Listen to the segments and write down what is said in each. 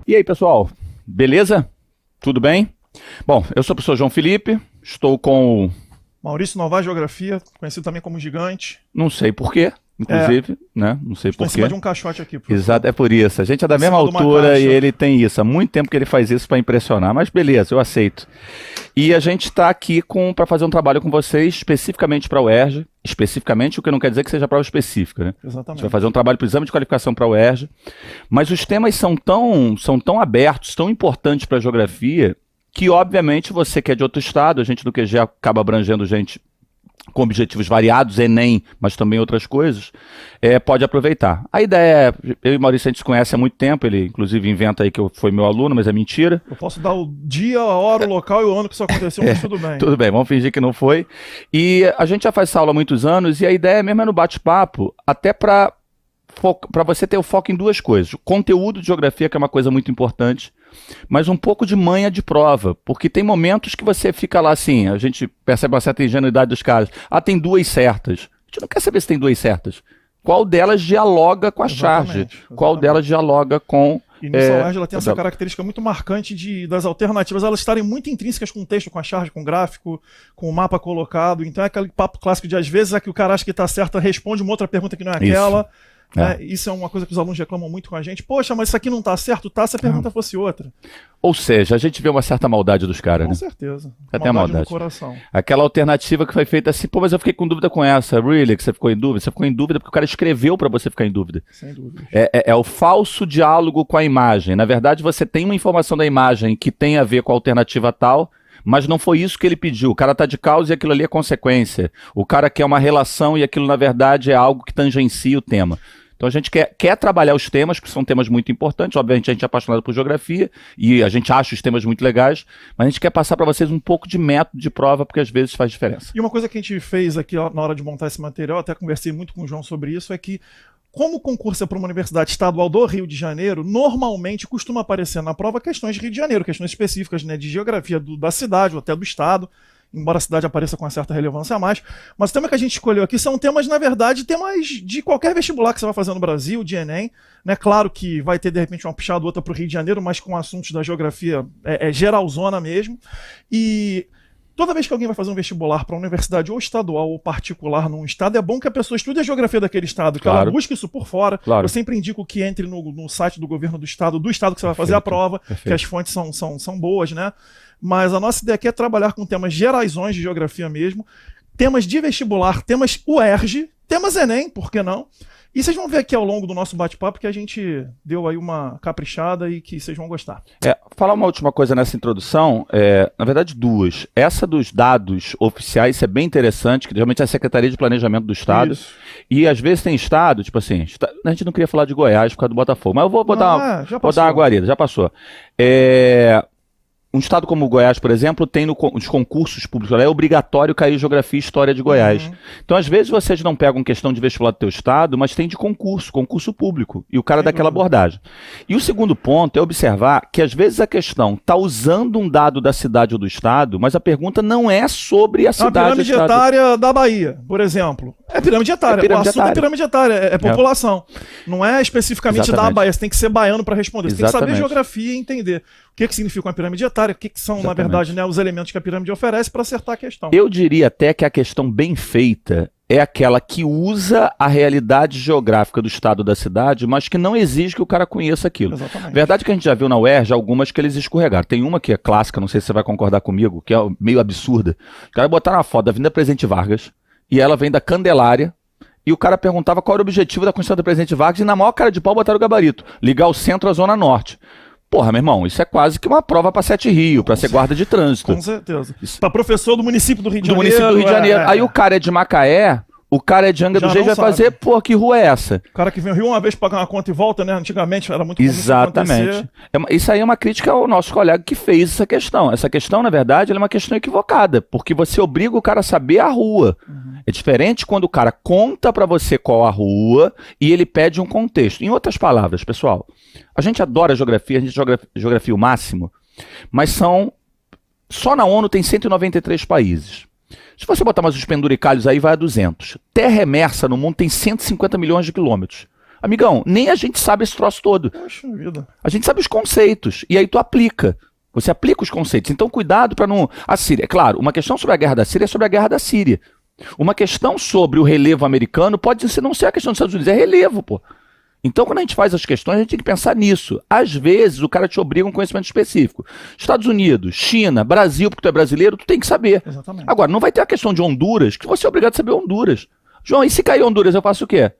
E aí, pessoal, beleza? Tudo bem? Bom, eu sou o professor João Felipe, estou com o... Maurício Novaes, Geografia, conhecido também como Gigante. Não sei porquê, inclusive, né? Não sei porquê. Estou em cima de um caixote aqui, professor. Exato, é por isso. A gente é da mesma altura e ele tem isso. Há muito tempo que ele faz isso para impressionar, mas beleza, eu aceito. E a gente está aqui para fazer um trabalho com vocês, especificamente para a UERJ. Especificamente, o que não quer dizer que seja prova específica, né? Exatamente. A gente vai fazer um trabalho para o exame de qualificação para a UERJ. Mas os temas são tão abertos, tão importantes para a geografia, que obviamente você que é de outro estado, a gente do QG acaba abrangendo gente com objetivos variados, Enem, mas também outras coisas, pode aproveitar. A ideia é, eu e o Maurício a gente se conhece há muito tempo, ele inclusive inventa aí que foi meu aluno, mas é mentira. Eu posso dar o dia, a hora, o local e o ano que isso aconteceu, mas tudo bem. Tudo bem, vamos fingir que não foi. E a gente já faz essa aula há muitos anos e a ideia mesmo é no bate-papo, até para você ter o foco em duas coisas. O conteúdo de geografia, que é uma coisa muito importante, mas um pouco de manha de prova, porque tem momentos que você fica lá assim, a gente percebe uma certa ingenuidade dos caras. Ah, tem duas certas. A gente não quer saber se tem duas certas. Qual delas dialoga com a charge? Qual delas dialoga com... E no UERJ ela tem essa característica muito marcante das alternativas, elas estarem muito intrínsecas com o texto, com a charge, com o gráfico, com o mapa colocado. Então é aquele papo clássico de às vezes é que o cara acha que está certo, responde uma outra pergunta que não é aquela. Isso é uma coisa que os alunos reclamam muito com a gente. Poxa, mas isso aqui não tá certo, tá? Se a pergunta fosse outra. Ou seja, a gente vê uma certa maldade dos caras, né? Com certeza. Até maldade no coração. Aquela alternativa que foi feita assim, pô, mas eu fiquei com dúvida com essa. Really? Que você ficou em dúvida? Você ficou em dúvida porque o cara escreveu pra você ficar em dúvida. Sem dúvida. É o falso diálogo com a imagem. Na verdade, você tem uma informação da imagem que tem a ver com a alternativa tal, mas não foi isso que ele pediu. O cara tá de causa e aquilo ali é consequência. O cara quer uma relação e aquilo, na verdade, é algo que tangencia o tema. Então a gente quer trabalhar os temas, que são temas muito importantes. Obviamente a gente é apaixonado por geografia e a gente acha os temas muito legais, mas a gente quer passar para vocês um pouco de método de prova, porque às vezes faz diferença. E uma coisa que a gente fez aqui na hora de montar esse material, até conversei muito com o João sobre isso, é que como o concurso é para uma universidade estadual do Rio de Janeiro, normalmente costuma aparecer na prova questões de Rio de Janeiro, questões específicas, né, de geografia da cidade ou até do estado, embora a cidade apareça com uma certa relevância a mais. Mas o tema que a gente escolheu aqui são temas, na verdade, temas de qualquer vestibular que você vai fazer no Brasil, de Enem. Né? Claro que vai ter, de repente, uma puxada ou outra para o Rio de Janeiro, mas com assuntos da geografia geralzona mesmo. E toda vez que alguém vai fazer um vestibular para uma universidade ou estadual ou particular num estado, é bom que a pessoa estude a geografia daquele estado, que ela busque isso por fora. Eu sempre indico que entre no site do governo do estado que você vai fazer a prova, que as fontes são boas, né? Mas a nossa ideia aqui é trabalhar com temas geraisões de geografia mesmo, temas de vestibular, temas UERJ, temas Enem, por que não? E vocês vão ver aqui ao longo do nosso bate-papo que a gente deu aí uma caprichada e que vocês vão gostar. Falar uma última coisa nessa introdução, na verdade duas. Essa dos dados oficiais, isso é bem interessante, que geralmente é a Secretaria de Planejamento do Estado. Isso. E às vezes tem estado, tipo assim, a gente não queria falar de Goiás por causa do Botafogo, mas eu vou dar uma guarida, já passou. Um estado como o Goiás, por exemplo, tem nos concursos públicos, é obrigatório cair Geografia e História de Goiás. Então, às vezes, vocês não pegam questão de vestibular do teu estado, mas tem de concurso público, e o cara dá aquela abordagem. E o segundo ponto é observar que, às vezes, a questão está usando um dado da cidade ou do estado, mas a pergunta não é sobre a cidade. A pirâmide etária da Bahia, por exemplo. É pirâmide etária. O assunto é pirâmide etária, é população. Não é especificamente da Bahia, você tem que ser baiano para responder. Você tem que saber geografia e entender o que significa uma pirâmide etária, o que são, na verdade, né, os elementos que a pirâmide oferece para acertar a questão. Eu diria até que a questão bem feita é aquela que usa a realidade geográfica do estado ou da cidade, mas que não exige que o cara conheça aquilo. Exatamente. Verdade que a gente já viu na UERJ algumas que eles escorregaram. Tem uma que é clássica, não sei se você vai concordar comigo, que é meio absurda. O cara botaram uma foto da Avenida Presidente Vargas e ela vem da Candelária, e o cara perguntava qual era o objetivo da construção da Presidente Vargas e na maior cara de pau botaram o gabarito, ligar o centro à zona norte. Porra, meu irmão, isso é quase que uma prova para 7 Rio, para ser guarda de trânsito. Com certeza. Para professor do município do Rio de Janeiro. Do município do Rio de Janeiro. Aí o cara é de Macaé, o cara é de Angra dos Reis, vai fazer, pô, que rua é essa? O cara que vem ao Rio uma vez pagar uma conta e volta, né? Antigamente era muito comum. Exatamente. Isso aí é uma crítica ao nosso colega que fez essa questão. Essa questão, na verdade, ela é uma questão equivocada, porque você obriga o cara a saber a rua. É diferente quando o cara conta para você qual a rua e ele pede um contexto. Em outras palavras, pessoal, a gente adora geografia, a gente joga geografia o máximo, mas só na ONU tem 193 países. Se você botar mais os penduricalhos aí, vai a 200. Terra emersa no mundo tem 150 milhões de quilômetros. Amigão, nem a gente sabe esse troço todo. Poxa vida. A gente sabe os conceitos, e aí tu aplica. Você aplica os conceitos. Então, cuidado para não... A Síria, é claro, uma questão sobre a guerra da Síria é sobre a guerra da Síria. Uma questão sobre o relevo americano pode não ser a questão dos Estados Unidos, é relevo, pô. Então, quando a gente faz as questões, a gente tem que pensar nisso. Às vezes, o cara te obriga a um conhecimento específico. Estados Unidos, China, Brasil, porque tu é brasileiro, tu tem que saber. Exatamente. Agora, não vai ter a questão de Honduras, que você é obrigado a saber Honduras. João, e se cair Honduras, eu faço o quê?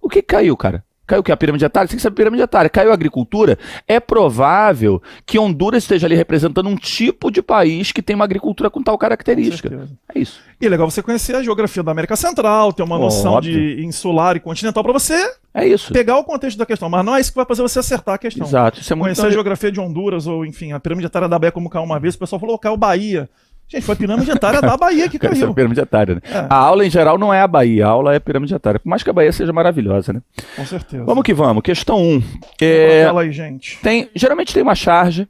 O que caiu, cara? Caiu o quê? A pirâmide etária? Você tem que saber a pirâmide etária. Caiu a agricultura? É provável que Honduras esteja ali representando um tipo de país que tem uma agricultura com tal característica. É isso. E é legal você conhecer a geografia da América Central, ter uma noção Óbvio. de insular e continental para você É isso. pegar o contexto da questão. Mas não é isso que vai fazer você acertar a questão. Exato. Isso é muito... Conhecer a geografia de Honduras, ou enfim, a pirâmide etária da Bahia, como caiu uma vez, o pessoal falou, caiu Bahia. Gente, foi a pirâmide etária da Bahia que Essa é caiu. a pirâmide etária, né? É. A aula, em geral, não é a Bahia. A aula é a pirâmide etária. Por mais que a Bahia seja maravilhosa, né? Com certeza. Vamos que vamos. Questão 1. Fala aí, gente. Geralmente tem uma charge.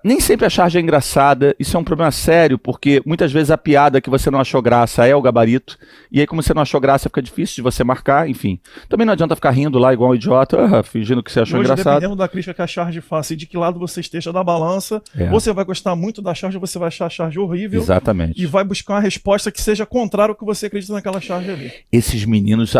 Nem sempre a charge é engraçada. Isso é um problema sério, porque muitas vezes a piada que você não achou graça é o gabarito. E aí, como você não achou graça, fica difícil de você marcar. Enfim. Também não adianta ficar rindo lá igual um idiota, fingindo que você achou Hoje, engraçado. dependendo da crítica que a charge faça e de que lado você esteja da balança, você vai gostar muito da charge, você vai achar a charge horrível. Exatamente. E vai buscar uma resposta que seja contrária ao que você acredita naquela charge ali. Esses meninos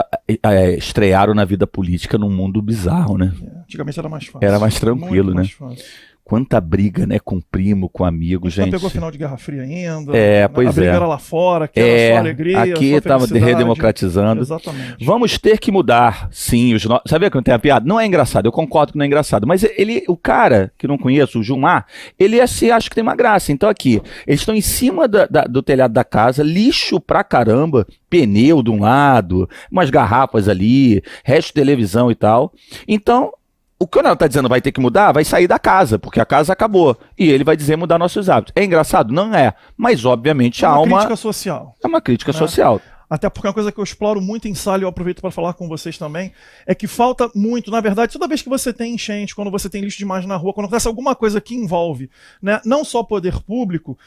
estrearam na vida política num mundo bizarro, né? Antigamente era mais fácil. Era mais tranquilo, Muito né? mais fácil. Quanta briga, né? Com primo, com amigo, gente. Não pegou final de Guerra Fria ainda. Pois a briga era lá fora, que era só alegria, aqui só estava felicidade. redemocratizando. Exatamente. Vamos ter que mudar, sim. Sabia que não tem a piada? Não é engraçado, eu concordo que não é engraçado. Mas o cara, que não conheço, o Gilmar, ele acha que tem uma graça. Então aqui, eles estão em cima do telhado da casa, lixo pra caramba, pneu de um lado, umas garrafas ali, resto de televisão e tal. Então... O que o Leonardo está dizendo vai ter que mudar, vai sair da casa, porque a casa acabou. E ele vai dizer mudar nossos hábitos. É engraçado? Não é. Mas, obviamente, há uma... É uma crítica social. É uma crítica social. Até porque uma coisa que eu exploro muito em sala e eu aproveito para falar com vocês também, é que falta muito, na verdade, toda vez que você tem enchente, quando você tem lixo demais na rua, quando acontece alguma coisa que envolve, né, não só poder público,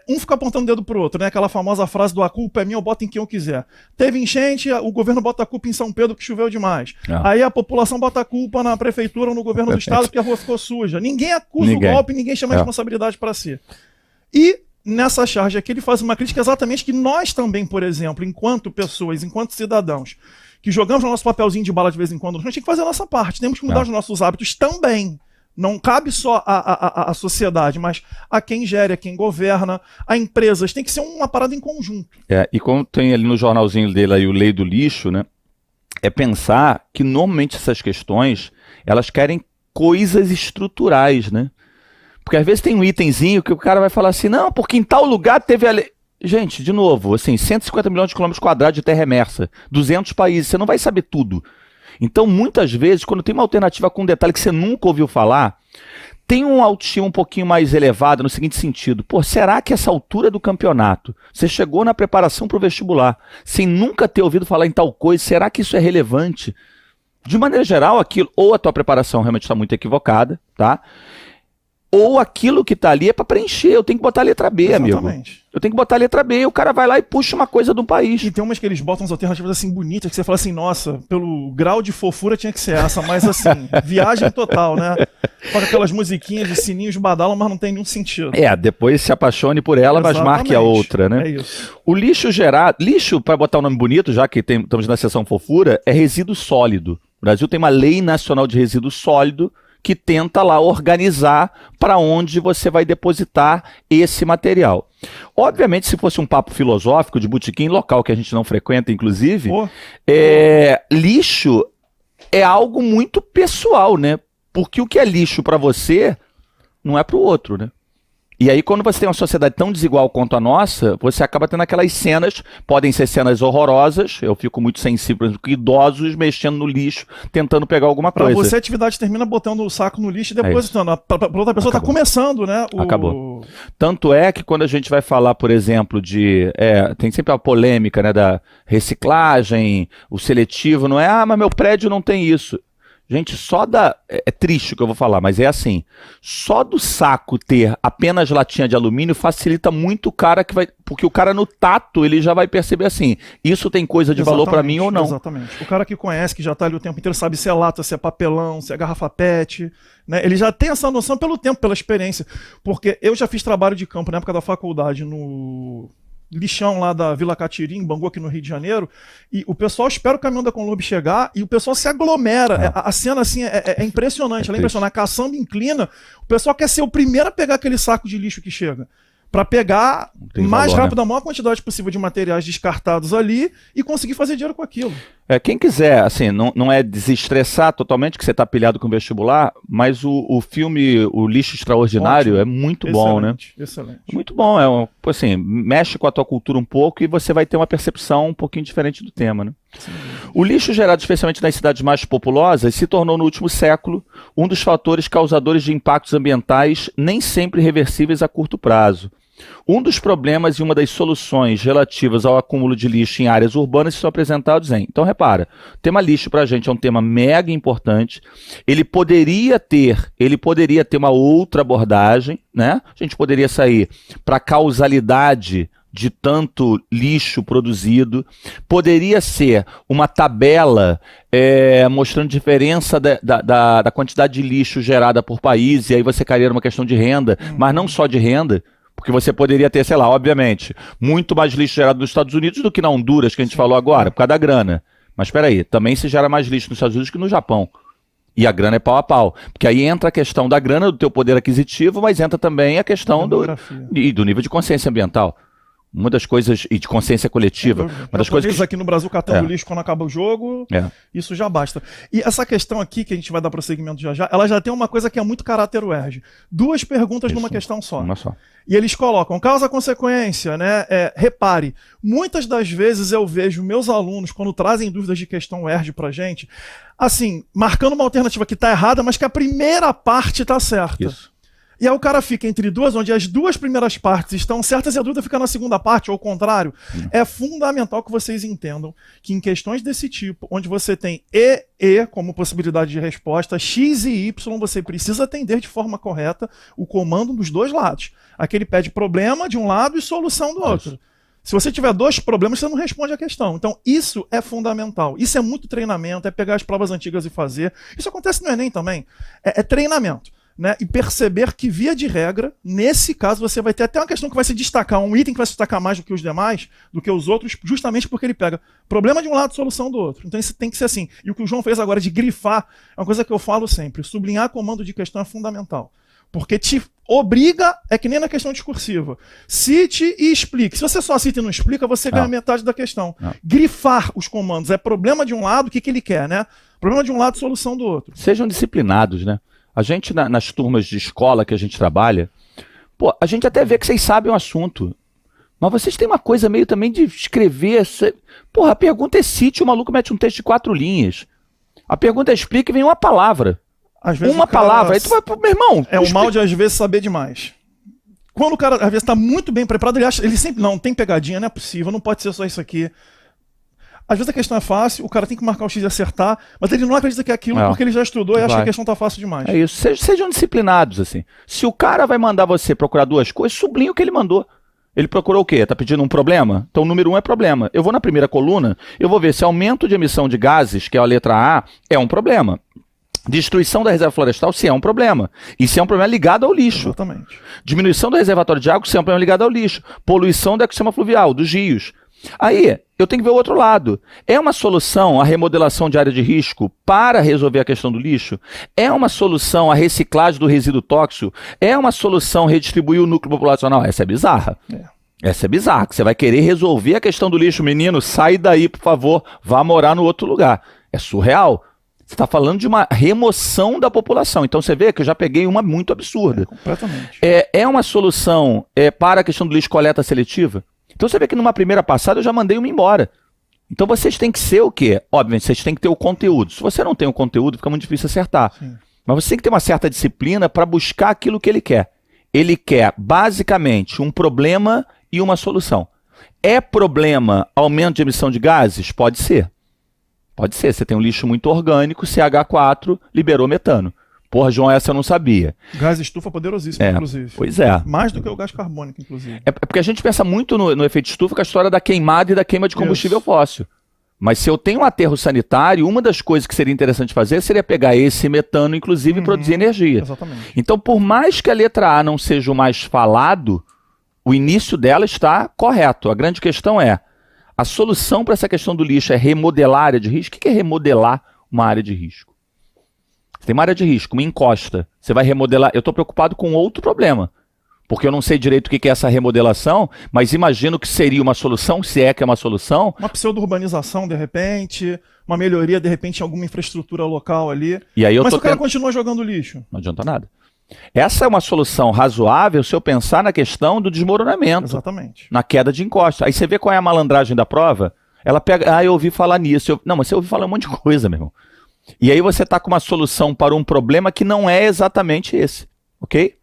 um fica apontando o dedo pro outro, né, aquela famosa frase do a culpa é minha, eu boto em quem eu quiser. Teve enchente, o governo bota a culpa em São Pedro que choveu demais. Aí a população bota a culpa na prefeitura ou no governo do estado porque a rua ficou suja. Ninguém acusa o golpe, ninguém chama a responsabilidade para si. E nessa charge aqui ele faz uma crítica exatamente que nós também, por exemplo, enquanto pessoas, enquanto cidadãos, que jogamos o nosso papelzinho de bala de vez em quando, nós temos que fazer a nossa parte, temos que mudar os nossos hábitos também. Não cabe só à sociedade, mas a quem gere, a quem governa, a empresas. Tem que ser uma parada em conjunto. E como tem ali no jornalzinho dele aí o Lei do Lixo, né? É pensar que normalmente essas questões, elas querem coisas estruturais, né? Porque às vezes tem um itemzinho que o cara vai falar assim, não, porque em tal lugar teve a lei. Gente, de novo, assim, 150 milhões de quilômetros quadrados de terra emersa, 200 países, você não vai saber tudo. Então, muitas vezes, quando tem uma alternativa com um detalhe que você nunca ouviu falar, tem um autoestima um pouquinho mais elevado no seguinte sentido, pô, será que essa altura do campeonato, você chegou na preparação para o vestibular, sem nunca ter ouvido falar em tal coisa, será que isso é relevante? De maneira geral, aquilo, ou a tua preparação realmente está muito equivocada, tá? Ou aquilo que está ali é para preencher. Eu tenho que botar a letra B, Exatamente. amigo. Eu tenho que botar a letra B. E o cara vai lá e puxa uma coisa do país. E tem umas que eles botam as alternativas assim bonitas, que você fala assim, nossa, pelo grau de fofura tinha que ser essa, mas assim, viagem total, né? Com aquelas musiquinhas de sininhos badalam, mas não tem nenhum sentido. Depois se apaixone por ela, mas marque a outra, né? É isso. O lixo gerado... Lixo, para botar um nome bonito, já que estamos na seção fofura, é resíduo sólido. O Brasil tem uma lei nacional de resíduo sólido que tenta lá organizar para onde você vai depositar esse material. Obviamente, se fosse um papo filosófico de botequim, local que a gente não frequenta, inclusive, lixo é algo muito pessoal, né? Porque o que é lixo para você não é para o outro, né? E aí, quando você tem uma sociedade tão desigual quanto a nossa, você acaba tendo aquelas cenas, podem ser cenas horrorosas, eu fico muito sensível, por exemplo, com idosos mexendo no lixo, tentando pegar alguma coisa. Pra você, a atividade termina botando o saco no lixo e depositando. Pra outra pessoa tá começando, né? Acabou. Tanto é que quando a gente vai falar, por exemplo, tem sempre a polêmica, né, da reciclagem, o seletivo, não é, mas meu prédio não tem isso. Gente, só da... É triste o que eu vou falar, mas é assim. Só do saco ter apenas latinha de alumínio facilita muito o cara que vai... Porque o cara no tato, ele já vai perceber assim, isso tem coisa de valor pra mim ou não. Exatamente. O cara que conhece, que já tá ali o tempo inteiro, sabe se é lata, se é papelão, se é garrafa PET, né? Ele já tem essa noção pelo tempo, pela experiência. Porque eu já fiz trabalho de campo na época da faculdade no... lixão lá da Vila Catiri, em Bangu, aqui no Rio de Janeiro, e o pessoal espera o caminhão da Conlube chegar e o pessoal se aglomera. A cena, assim, é impressionante, ela é impressionante. A caçamba inclina, o pessoal quer ser o primeiro a pegar aquele saco de lixo que chega, para pegar mais rápido, a maior quantidade possível de materiais descartados ali e conseguir fazer dinheiro com aquilo. Quem quiser, assim, não é desestressar totalmente que você está pilhado com o vestibular, mas o filme O Lixo Extraordinário é muito bom, né? Excelente. Muito bom, assim, mexe com a tua cultura um pouco e você vai ter uma percepção um pouquinho diferente do tema, né? Sim. O lixo gerado especialmente nas cidades mais populosas se tornou no último século um dos fatores causadores de impactos ambientais nem sempre reversíveis a curto prazo. Um dos problemas e uma das soluções relativas ao acúmulo de lixo em áreas urbanas são apresentados em... Então, repara, o tema lixo para a gente é um tema mega importante. Ele poderia ter uma outra abordagem, né? A gente poderia sair para a causalidade de tanto lixo produzido. Poderia ser uma tabela mostrando diferença da quantidade de lixo gerada por país, e aí você cairia numa questão de renda, mas não só de renda. Porque você poderia ter, sei lá, obviamente, muito mais lixo gerado nos Estados Unidos do que na Honduras, que a gente falou agora, por causa da grana. Mas espera aí, também se gera mais lixo nos Estados Unidos que no Japão. E a grana é pau a pau. Porque aí entra a questão da grana, do teu poder aquisitivo, mas entra também a questão do nível de consciência ambiental. Uma das coisas, e de consciência coletiva. Uma das coisas que... aqui no Brasil catando lixo quando acaba o jogo, isso já basta. E essa questão aqui, que a gente vai dar prosseguimento já, ela já tem uma coisa que é muito caráter UERJ. Duas perguntas numa questão só. Uma só. E eles colocam causa-consequência, né? Repare, muitas das vezes eu vejo meus alunos, quando trazem dúvidas de questão UERJ pra gente, assim, marcando uma alternativa que tá errada, mas que a primeira parte tá certa. Isso. E aí o cara fica entre duas, onde as duas primeiras partes estão certas e a dúvida fica na segunda parte, ou ao contrário. É fundamental que vocês entendam que em questões desse tipo, onde você tem e como possibilidade de resposta, X e Y, você precisa atender de forma correta o comando dos dois lados. Aquele pede problema de um lado e solução do outro. Se você tiver dois problemas, você não responde a questão. Então, isso é fundamental. Isso é muito treinamento, é pegar as provas antigas e fazer. Isso acontece no Enem também. É treinamento. Né, e perceber que, via de regra, nesse caso você vai ter até uma questão que vai se destacar, um item que vai se destacar mais do que os demais, do que os outros, justamente porque ele pega problema de um lado, solução do outro. Então isso tem que ser assim. E o que o João fez agora de grifar é uma coisa que eu falo sempre. Sublinhar comando de questão é fundamental. Porque te obriga, é que nem na questão discursiva. Cite e explique. Se você só cita e não explica, você ganha metade da questão. Grifar os comandos. É problema de um lado, o que ele quer, né? Problema de um lado, solução do outro. Sejam disciplinados, né? A gente, nas turmas de escola que a gente trabalha, a gente até vê que vocês sabem o assunto. Mas vocês têm uma coisa meio também de escrever. A pergunta é cite, o maluco mete um texto de 4 linhas. A pergunta é explica e vem uma palavra. Às vezes uma palavra. Aí tu vai, meu irmão. É o mal de, às vezes, saber demais. Quando o cara, às vezes, está muito bem preparado, ele sempre, não, tem pegadinha, não é possível, não pode ser só isso aqui. Às vezes a questão é fácil, o cara tem que marcar o X e acertar, mas ele não acredita que é aquilo porque ele já estudou e acha que a questão tá fácil demais. É isso. Sejam disciplinados, assim. Se o cara vai mandar você procurar duas coisas, sublinha o que ele mandou. Ele procurou o quê? Tá pedindo um problema? Então o número 1 é problema. Eu vou na primeira coluna, eu vou ver se aumento de emissão de gases, que é a letra A, é um problema. Destruição da reserva florestal, se é um problema. E se é um problema ligado ao lixo. Exatamente. Diminuição do reservatório de água, se é um problema ligado ao lixo. Poluição do ecossistema fluvial, dos rios. Aí, eu tenho que ver o outro lado. É uma solução a remodelação de área de risco para resolver a questão do lixo? É uma solução a reciclagem do resíduo tóxico? É uma solução redistribuir o núcleo populacional? Essa é bizarra. Essa é bizarra, que você vai querer resolver a questão do lixo. Menino, sai daí, por favor, vá morar no outro lugar. É surreal. Você está falando de uma remoção da população. Então você vê que eu já peguei uma muito absurda. Completamente. É uma solução para a questão do lixo coleta seletiva? Então você vê que numa primeira passada eu já mandei uma embora. Então vocês têm que ser o quê? Obviamente, vocês têm que ter o conteúdo. Se você não tem o conteúdo, fica muito difícil acertar. Sim. Mas você tem que ter uma certa disciplina para buscar aquilo que ele quer. Ele quer, basicamente, um problema e uma solução. É problema aumento de emissão de gases? Pode ser. Pode ser, você tem um lixo muito orgânico, CH4 liberou metano. Porra, João, essa eu não sabia. Gás estufa poderosíssimo, inclusive. Pois é. Mais do que o gás carbônico, inclusive. É porque a gente pensa muito no efeito estufa com a história da queimada e da queima de combustível fóssil. Mas se eu tenho um aterro sanitário, uma das coisas que seria interessante fazer seria pegar esse metano, inclusive, e produzir energia. Exatamente. Então, por mais que a letra A não seja o mais falado, o início dela está correto. A grande questão é, a solução para essa questão do lixo é remodelar a área de risco? O que é remodelar uma área de risco? Você tem uma área de risco, uma encosta, você vai remodelar. Eu estou preocupado com outro problema, porque eu não sei direito o que é essa remodelação, mas imagino que seria uma solução, se é que é uma solução. Uma pseudo-urbanização, de repente, uma melhoria, de repente, em alguma infraestrutura local ali. E aí mas o cara continua jogando lixo. Não adianta nada. Essa é uma solução razoável se eu pensar na questão do desmoronamento. Exatamente. Na queda de encosta. Aí você vê qual é a malandragem da prova, ela pega, eu ouvi falar nisso. Não, mas você ouviu falar um monte de coisa, meu irmão. E aí você está com uma solução para um problema que não é exatamente esse, ok?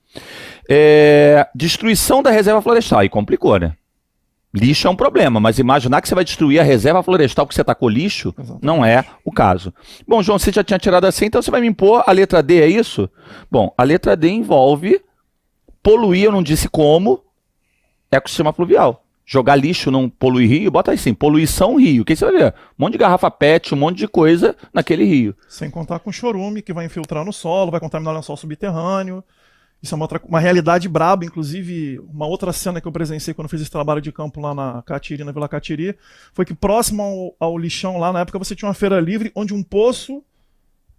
Destruição da reserva florestal, aí complicou, né? Lixo é um problema, mas imaginar que você vai destruir a reserva florestal porque você tacou lixo, exatamente, não é o caso. Bom, João, você já tinha tirado assim, então você vai me impor a letra D, é isso? Bom, a letra D envolve poluir, eu não disse como, ecossistema fluvial. Jogar lixo não polui rio, bota aí sim, poluição rio. O que você vai ver? Um monte de garrafa PET, um monte de coisa naquele rio. Sem contar com chorume, que vai infiltrar no solo, vai contaminar o lençol subterrâneo. Isso é uma realidade braba. Inclusive, uma outra cena que eu presenciei quando fiz esse trabalho de campo lá na Catiri, na Vila Catiri, foi que próximo ao lixão lá, na época, você tinha uma feira livre, onde um poço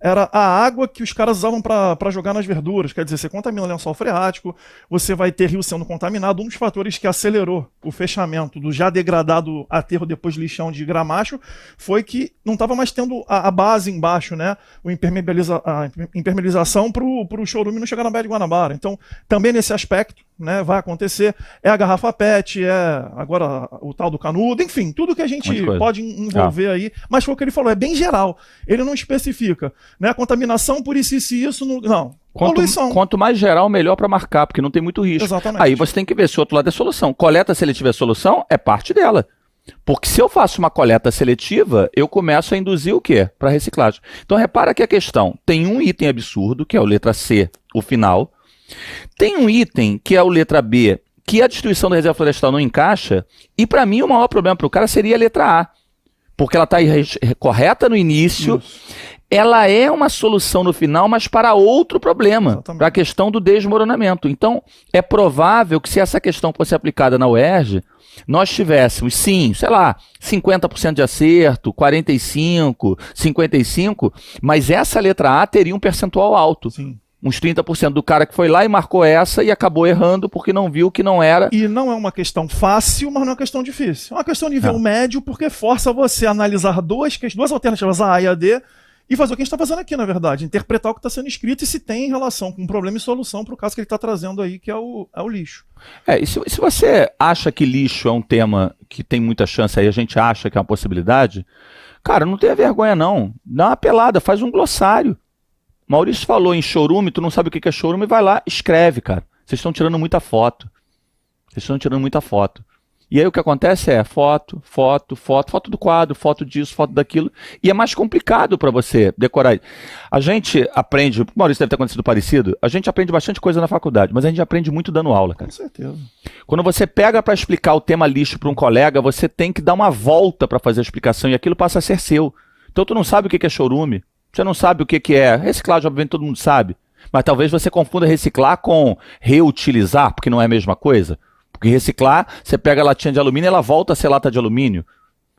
era a água que os caras usavam para jogar nas verduras. Quer dizer, você contamina o lençol freático, você vai ter rio sendo contaminado. Um dos fatores que acelerou o fechamento do já degradado aterro depois de lixão de Gramacho foi que não estava mais tendo a base embaixo, né? A impermeabilização para o chorume não chegar na Baía de Guanabara. Então, também nesse aspecto, né, vai acontecer. É a garrafa PET, é agora o tal do canudo, enfim, tudo que a gente pode envolver aí. Mas foi o que ele falou, é bem geral. Ele não especifica. Né? Contaminação por isso e isso. Não. Quanto mais geral, melhor para marcar, porque não tem muito risco. Exatamente. Aí você tem que ver se o outro lado é solução. Coleta seletiva é solução? É parte dela. Porque se eu faço uma coleta seletiva, eu começo a induzir o quê? Para reciclagem. Então repara que a questão tem um item absurdo, que é o letra C, o final. Tem um item, que é o letra B, que a destruição da reserva florestal não encaixa. E para mim o maior problema para o cara seria a letra A. Porque ela está correta no início. Isso. Ela é uma solução no final, mas para outro problema, para a questão do desmoronamento. Então, é provável que se essa questão fosse aplicada na UERJ, nós tivéssemos, sim, sei lá, 50% de acerto, 45%, 55%, mas essa letra A teria um percentual alto. Sim. Uns 30% do cara que foi lá e marcou essa e acabou errando porque não viu que não era. E não é uma questão fácil, mas não é uma questão difícil. É uma questão de nível médio, porque força você a analisar duas alternativas, a e a D, e fazer o que a gente está fazendo aqui, na verdade. Interpretar o que está sendo escrito e se tem relação com problema e solução para o caso que ele está trazendo aí, que é o lixo. E se você acha que lixo é um tema que tem muita chance aí, a gente acha que é uma possibilidade, cara, não tenha vergonha não. Dá uma pelada, faz um glossário. Maurício falou em chorume, tu não sabe o que é chorume, vai lá, escreve, cara. Vocês estão tirando muita foto. E aí o que acontece é foto do quadro, foto disso, foto daquilo. E é mais complicado para você decorar. A gente aprende, o Maurício deve ter acontecido parecido, a gente aprende bastante coisa na faculdade, mas a gente aprende muito dando aula, cara. Com certeza. Quando você pega para explicar o tema lixo para um colega, você tem que dar uma volta para fazer a explicação e aquilo passa a ser seu. Então tu não sabe o que é chorume, você não sabe o que é reciclagem, obviamente todo mundo sabe. Mas talvez você confunda reciclar com reutilizar, porque não é a mesma coisa. Porque reciclar, você pega a latinha de alumínio e ela volta a ser lata de alumínio.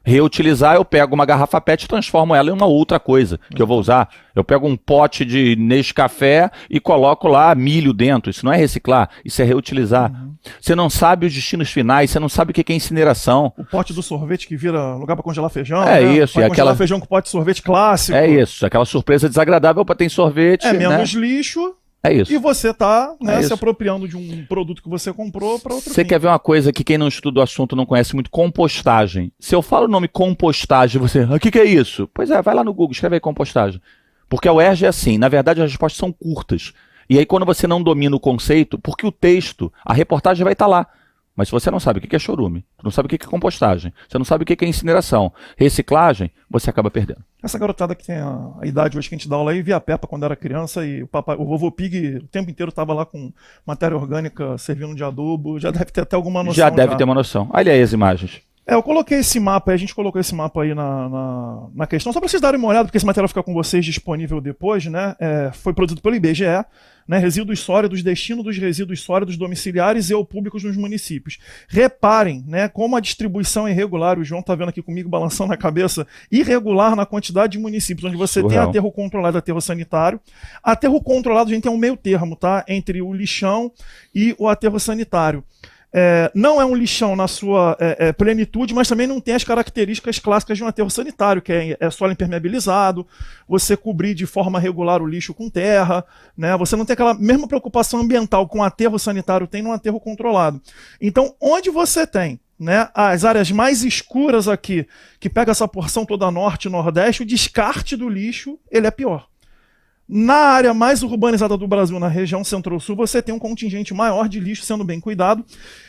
Reutilizar, eu pego uma garrafa PET e transformo ela em uma outra coisa que eu vou usar. Eu pego um pote de Nescafé e coloco lá milho dentro. Isso não é reciclar, isso é reutilizar. Você não sabe os destinos finais, você não sabe o que é incineração. O pote do sorvete que vira lugar para congelar feijão. É, né? Isso. Vai congelar feijão com pote de sorvete clássico. É isso, aquela surpresa desagradável para ter sorvete. É menos lixo. É isso. E você está se apropriando de um produto que você comprou para outro Você quer ver uma coisa que quem não estuda o assunto não conhece muito? Compostagem. Se eu falo o nome compostagem, você... O que é isso? Pois é, vai lá no Google, escreve aí compostagem. Porque a UERJ é assim, na verdade as respostas são curtas. E aí quando você não domina o conceito, porque o texto, a reportagem vai estar lá. Mas se você não sabe o que é chorume, não sabe o que é compostagem, você não sabe o que é incineração, reciclagem, você acaba perdendo. Essa garotada que tem a idade hoje que a gente dá aula aí, via Peppa quando era criança e o vovô Pig o tempo inteiro estava lá com matéria orgânica servindo de adubo, já deve ter até alguma noção. Já deve ter uma noção. Olha aí as imagens. Eu coloquei esse mapa, a gente colocou esse mapa aí na questão, só para vocês darem uma olhada, porque esse material fica com vocês disponível depois, né? Foi produzido pelo IBGE, né? Resíduos sólidos, destino dos resíduos sólidos domiciliares e ou públicos nos municípios. Reparem, né, como a distribuição é irregular, o João está vendo aqui comigo balançando a cabeça, irregular na quantidade de municípios, onde você tem aterro controlado e aterro sanitário. Aterro controlado, a gente tem um meio termo, tá? Entre o lixão e o aterro sanitário. Não é um lixão na sua plenitude, mas também não tem as características clássicas de um aterro sanitário, que é solo impermeabilizado, você cobrir de forma regular o lixo com terra, né? Você não tem aquela mesma preocupação ambiental com o aterro sanitário tem num aterro controlado. Então, onde você tem, né, as áreas mais escuras aqui, que pega essa porção toda norte e nordeste, o descarte do lixo ele é pior. Na área mais urbanizada do Brasil, na região centro-sul, você tem um contingente maior de lixo sendo bem cuidado.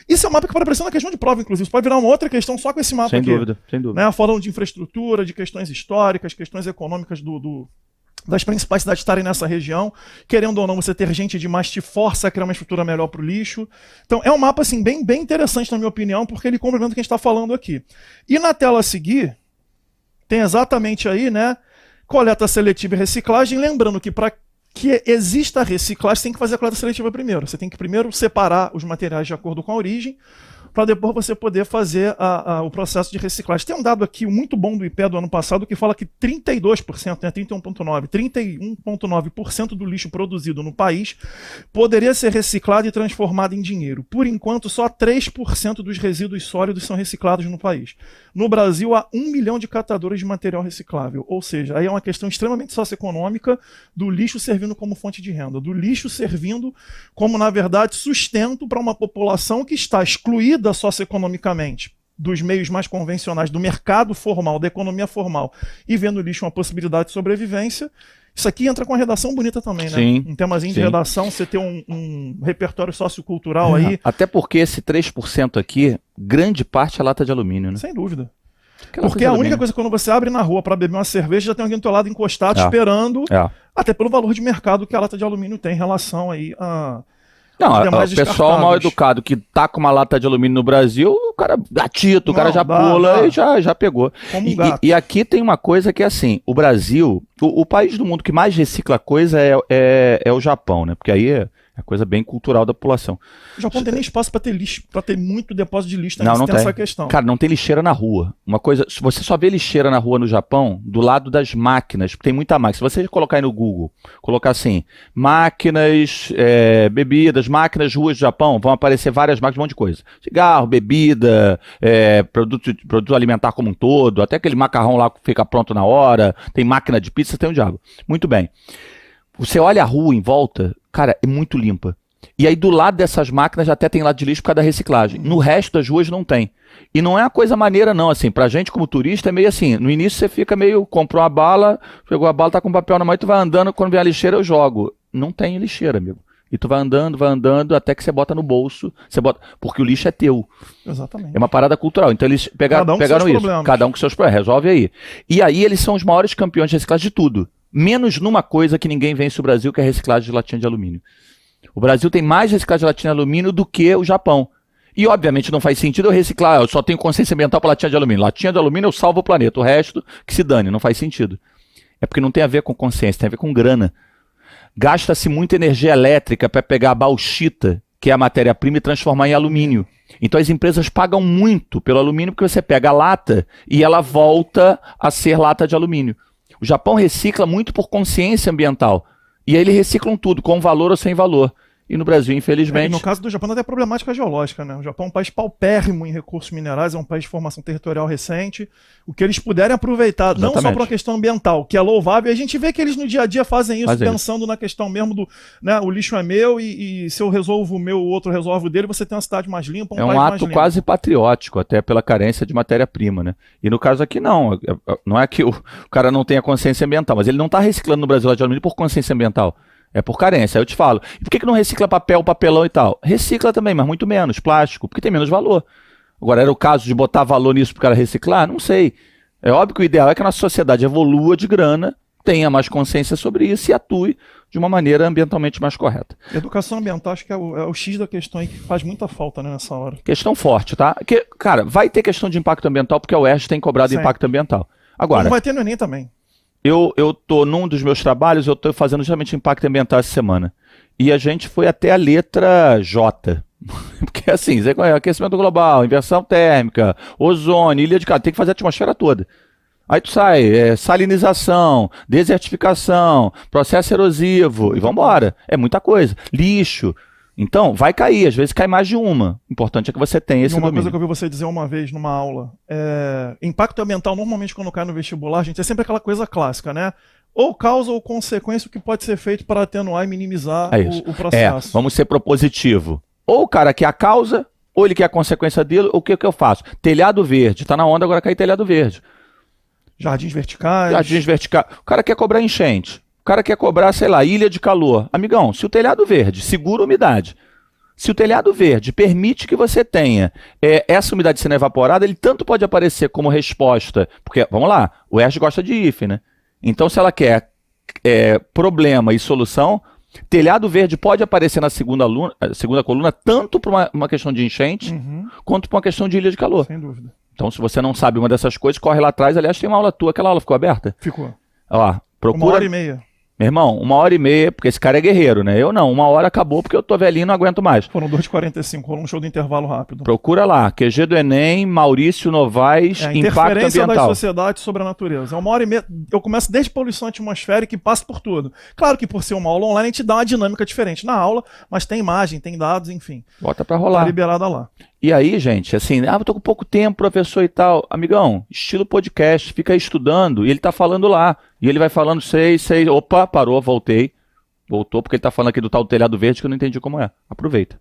Isso é um mapa que pode aparecer na questão de prova, inclusive. Isso pode virar uma outra questão só com esse mapa aqui. Sem dúvida. Né? Falando de infraestrutura, de questões históricas, questões econômicas das principais cidades estarem nessa região. Querendo ou não, você ter gente demais te força a criar uma estrutura melhor para o lixo. Então, é um mapa assim, bem interessante, na minha opinião, porque ele complementa o que a gente está falando aqui. E na tela a seguir, tem exatamente aí, né? Coleta seletiva e reciclagem, lembrando que para que exista a reciclagem, você tem que fazer a coleta seletiva primeiro. Você tem que primeiro separar os materiais de acordo com a origem, para depois você poder fazer o processo de reciclagem. Tem um dado aqui muito bom do IPE do ano passado que fala que 32%, né, 31,9% do lixo produzido no país poderia ser reciclado e transformado em dinheiro. Por enquanto, só 3% dos resíduos sólidos são reciclados no país. No Brasil, há 1 milhão de catadores de material reciclável. Ou seja, aí é uma questão extremamente socioeconômica do lixo servindo como fonte de renda, do lixo servindo como, na verdade, sustento para uma população que está excluída socioeconomicamente dos meios mais convencionais, do mercado formal, da economia formal, e vendo o lixo uma possibilidade de sobrevivência. Isso aqui entra com a redação bonita também, né? Sim, um temazinho de redação, você ter um repertório sociocultural aí. Até porque esse 3% aqui, grande parte é lata de alumínio, né? Sem dúvida. Porque a única coisa, quando você abre na rua para beber uma cerveja, já tem alguém do teu lado encostado, esperando, até pelo valor de mercado que a lata de alumínio tem em relação aí a... Não, o pessoal mal educado que tá com uma lata de alumínio no Brasil, o cara gatito, o cara já pula e já pegou. Como um gato. E aqui tem uma coisa que é assim, o Brasil, o país do mundo que mais recicla coisa é o Japão, né? Porque aí é coisa bem cultural da população. O Japão não tem nem espaço para ter lixo, para ter muito depósito de lixo, não tem essa questão. Cara, não tem lixeira na rua. Uma coisa, você só vê lixeira na rua no Japão do lado das máquinas, porque tem muita máquina. Se você colocar aí no Google, colocar assim, máquinas, bebidas, máquinas, ruas do Japão, vão aparecer várias máquinas, um monte de coisa. Cigarro, bebida, produto alimentar como um todo, até aquele macarrão lá que fica pronto na hora, tem máquina de pizza, tem um diabo. Muito bem. Você olha a rua em volta, cara, é muito limpa. E aí do lado dessas máquinas já até tem lado de lixo por causa da reciclagem. No resto das ruas não tem. E não é uma coisa maneira não, assim, pra gente como turista é meio assim, no início você fica meio, comprou uma bala, pegou a bala, tá com papel na mão e tu vai andando, quando vem a lixeira eu jogo. Não tem lixeira, amigo. E tu vai andando, até que você bota no bolso, porque o lixo é teu. Exatamente. É uma parada cultural. Então eles pegaram isso. Cada um com seus problemas. Resolve aí. E aí eles são os maiores campeões de reciclagem de tudo. Menos numa coisa que ninguém vence o Brasil, que é a reciclagem de latinha de alumínio. O Brasil tem mais reciclagem de latinha de alumínio do que o Japão. E obviamente não faz sentido eu reciclar, eu só tenho consciência ambiental para latinha de alumínio. Latinha de alumínio eu salvo o planeta, o resto que se dane, não faz sentido. É porque não tem a ver com consciência, tem a ver com grana. Gasta-se muita energia elétrica para pegar a bauxita, que é a matéria-prima, e transformar em alumínio. Então as empresas pagam muito pelo alumínio porque você pega a lata e ela volta a ser lata de alumínio. O Japão recicla muito por consciência ambiental. E aí eles reciclam tudo, com valor ou sem valor. E no Brasil, infelizmente... no caso do Japão, até problemática geológica, né? O Japão é um país paupérrimo em recursos minerais, é um país de formação territorial recente. O que eles puderem aproveitar, Exatamente. não só para uma questão ambiental, que é louvável, e a gente vê que eles no dia a dia fazem isso, pensando na questão mesmo do... Né, o lixo é meu e se eu resolvo o meu, o outro resolve o dele, você tem uma cidade mais limpa, um ato quase patriótico, até pela carência de matéria-prima, né? E no caso aqui não. Não é que o cara não tenha consciência ambiental, mas ele não está reciclando no Brasil lá de alumínio por consciência ambiental. É por carência. Aí eu te falo, e por que não recicla papel, papelão e tal? Recicla também, mas muito menos, plástico, porque tem menos valor. Agora, era o caso de botar valor nisso para o cara reciclar? Não sei. É óbvio que o ideal é que a nossa sociedade evolua de grana, tenha mais consciência sobre isso e atue de uma maneira ambientalmente mais correta. Educação ambiental, acho que é o X da questão aí que faz muita falta, né, nessa hora. Questão forte, tá? Que, cara, vai ter questão de impacto ambiental porque a UERJ tem cobrado Sim. impacto ambiental. Agora, Não vai ter no Enem também. eu tô num dos meus trabalhos, eu tô fazendo justamente impacto ambiental essa semana. E a gente foi até a letra J. Porque assim, você conhece aquecimento global, inversão térmica, ozônio, ilha de carbono, tem que fazer a atmosfera toda. Aí tu sai, salinização, desertificação, processo erosivo, e vambora. É muita coisa. Lixo. Então, vai cair, às vezes cai mais de uma. O importante é que você tenha esse Uma domínio. coisa que eu vi você dizer uma vez numa aula, impacto ambiental, normalmente quando cai no vestibular, gente, é sempre aquela coisa clássica, né? Ou causa ou consequência, o que pode ser feito para atenuar e minimizar o processo. Vamos ser propositivo. Ou o cara quer a causa, ou ele quer a consequência dele, ou o que eu faço? Telhado verde, tá na onda agora cair telhado verde. Jardins verticais. Jardins verticais. O cara quer cobrar enchente. O cara quer cobrar, sei lá, ilha de calor. Amigão, se o telhado verde segura a umidade, se o telhado verde permite que você tenha essa umidade sendo evaporada, ele tanto pode aparecer como resposta, porque, vamos lá, o ERJ gosta de IFE, né? Então, se ela quer problema e solução, telhado verde pode aparecer na segunda coluna, tanto para uma questão de enchente, quanto para uma questão de ilha de calor. Sem dúvida. Então, se você não sabe uma dessas coisas, corre lá atrás. Aliás, tem uma aula tua, aquela aula ficou aberta? Ficou. Ó, procura... 1h30. Meu irmão, 1h30, porque esse cara é guerreiro, né? Eu não, 1 hora acabou porque eu tô velhinho e não aguento mais. Foram 2h45, rolou um show do intervalo rápido. Procura lá, QG do Enem, Maurício Novaes, a impacto interferência das ambiental. sociedades sobre a natureza. É 1h30, eu começo desde poluição atmosférica e passo por tudo. Claro que por ser uma aula online, a gente dá uma dinâmica diferente na aula, mas tem imagem, tem dados, enfim. Bota pra Tá rolar. liberada lá. E aí, gente, assim, eu tô com pouco tempo, professor e tal. Amigão, estilo podcast, fica aí estudando e ele tá falando lá. E ele vai falando, sei, opa, parou, voltei. Voltou, porque ele tá falando aqui do tal do telhado verde que eu não entendi como é. Aproveita.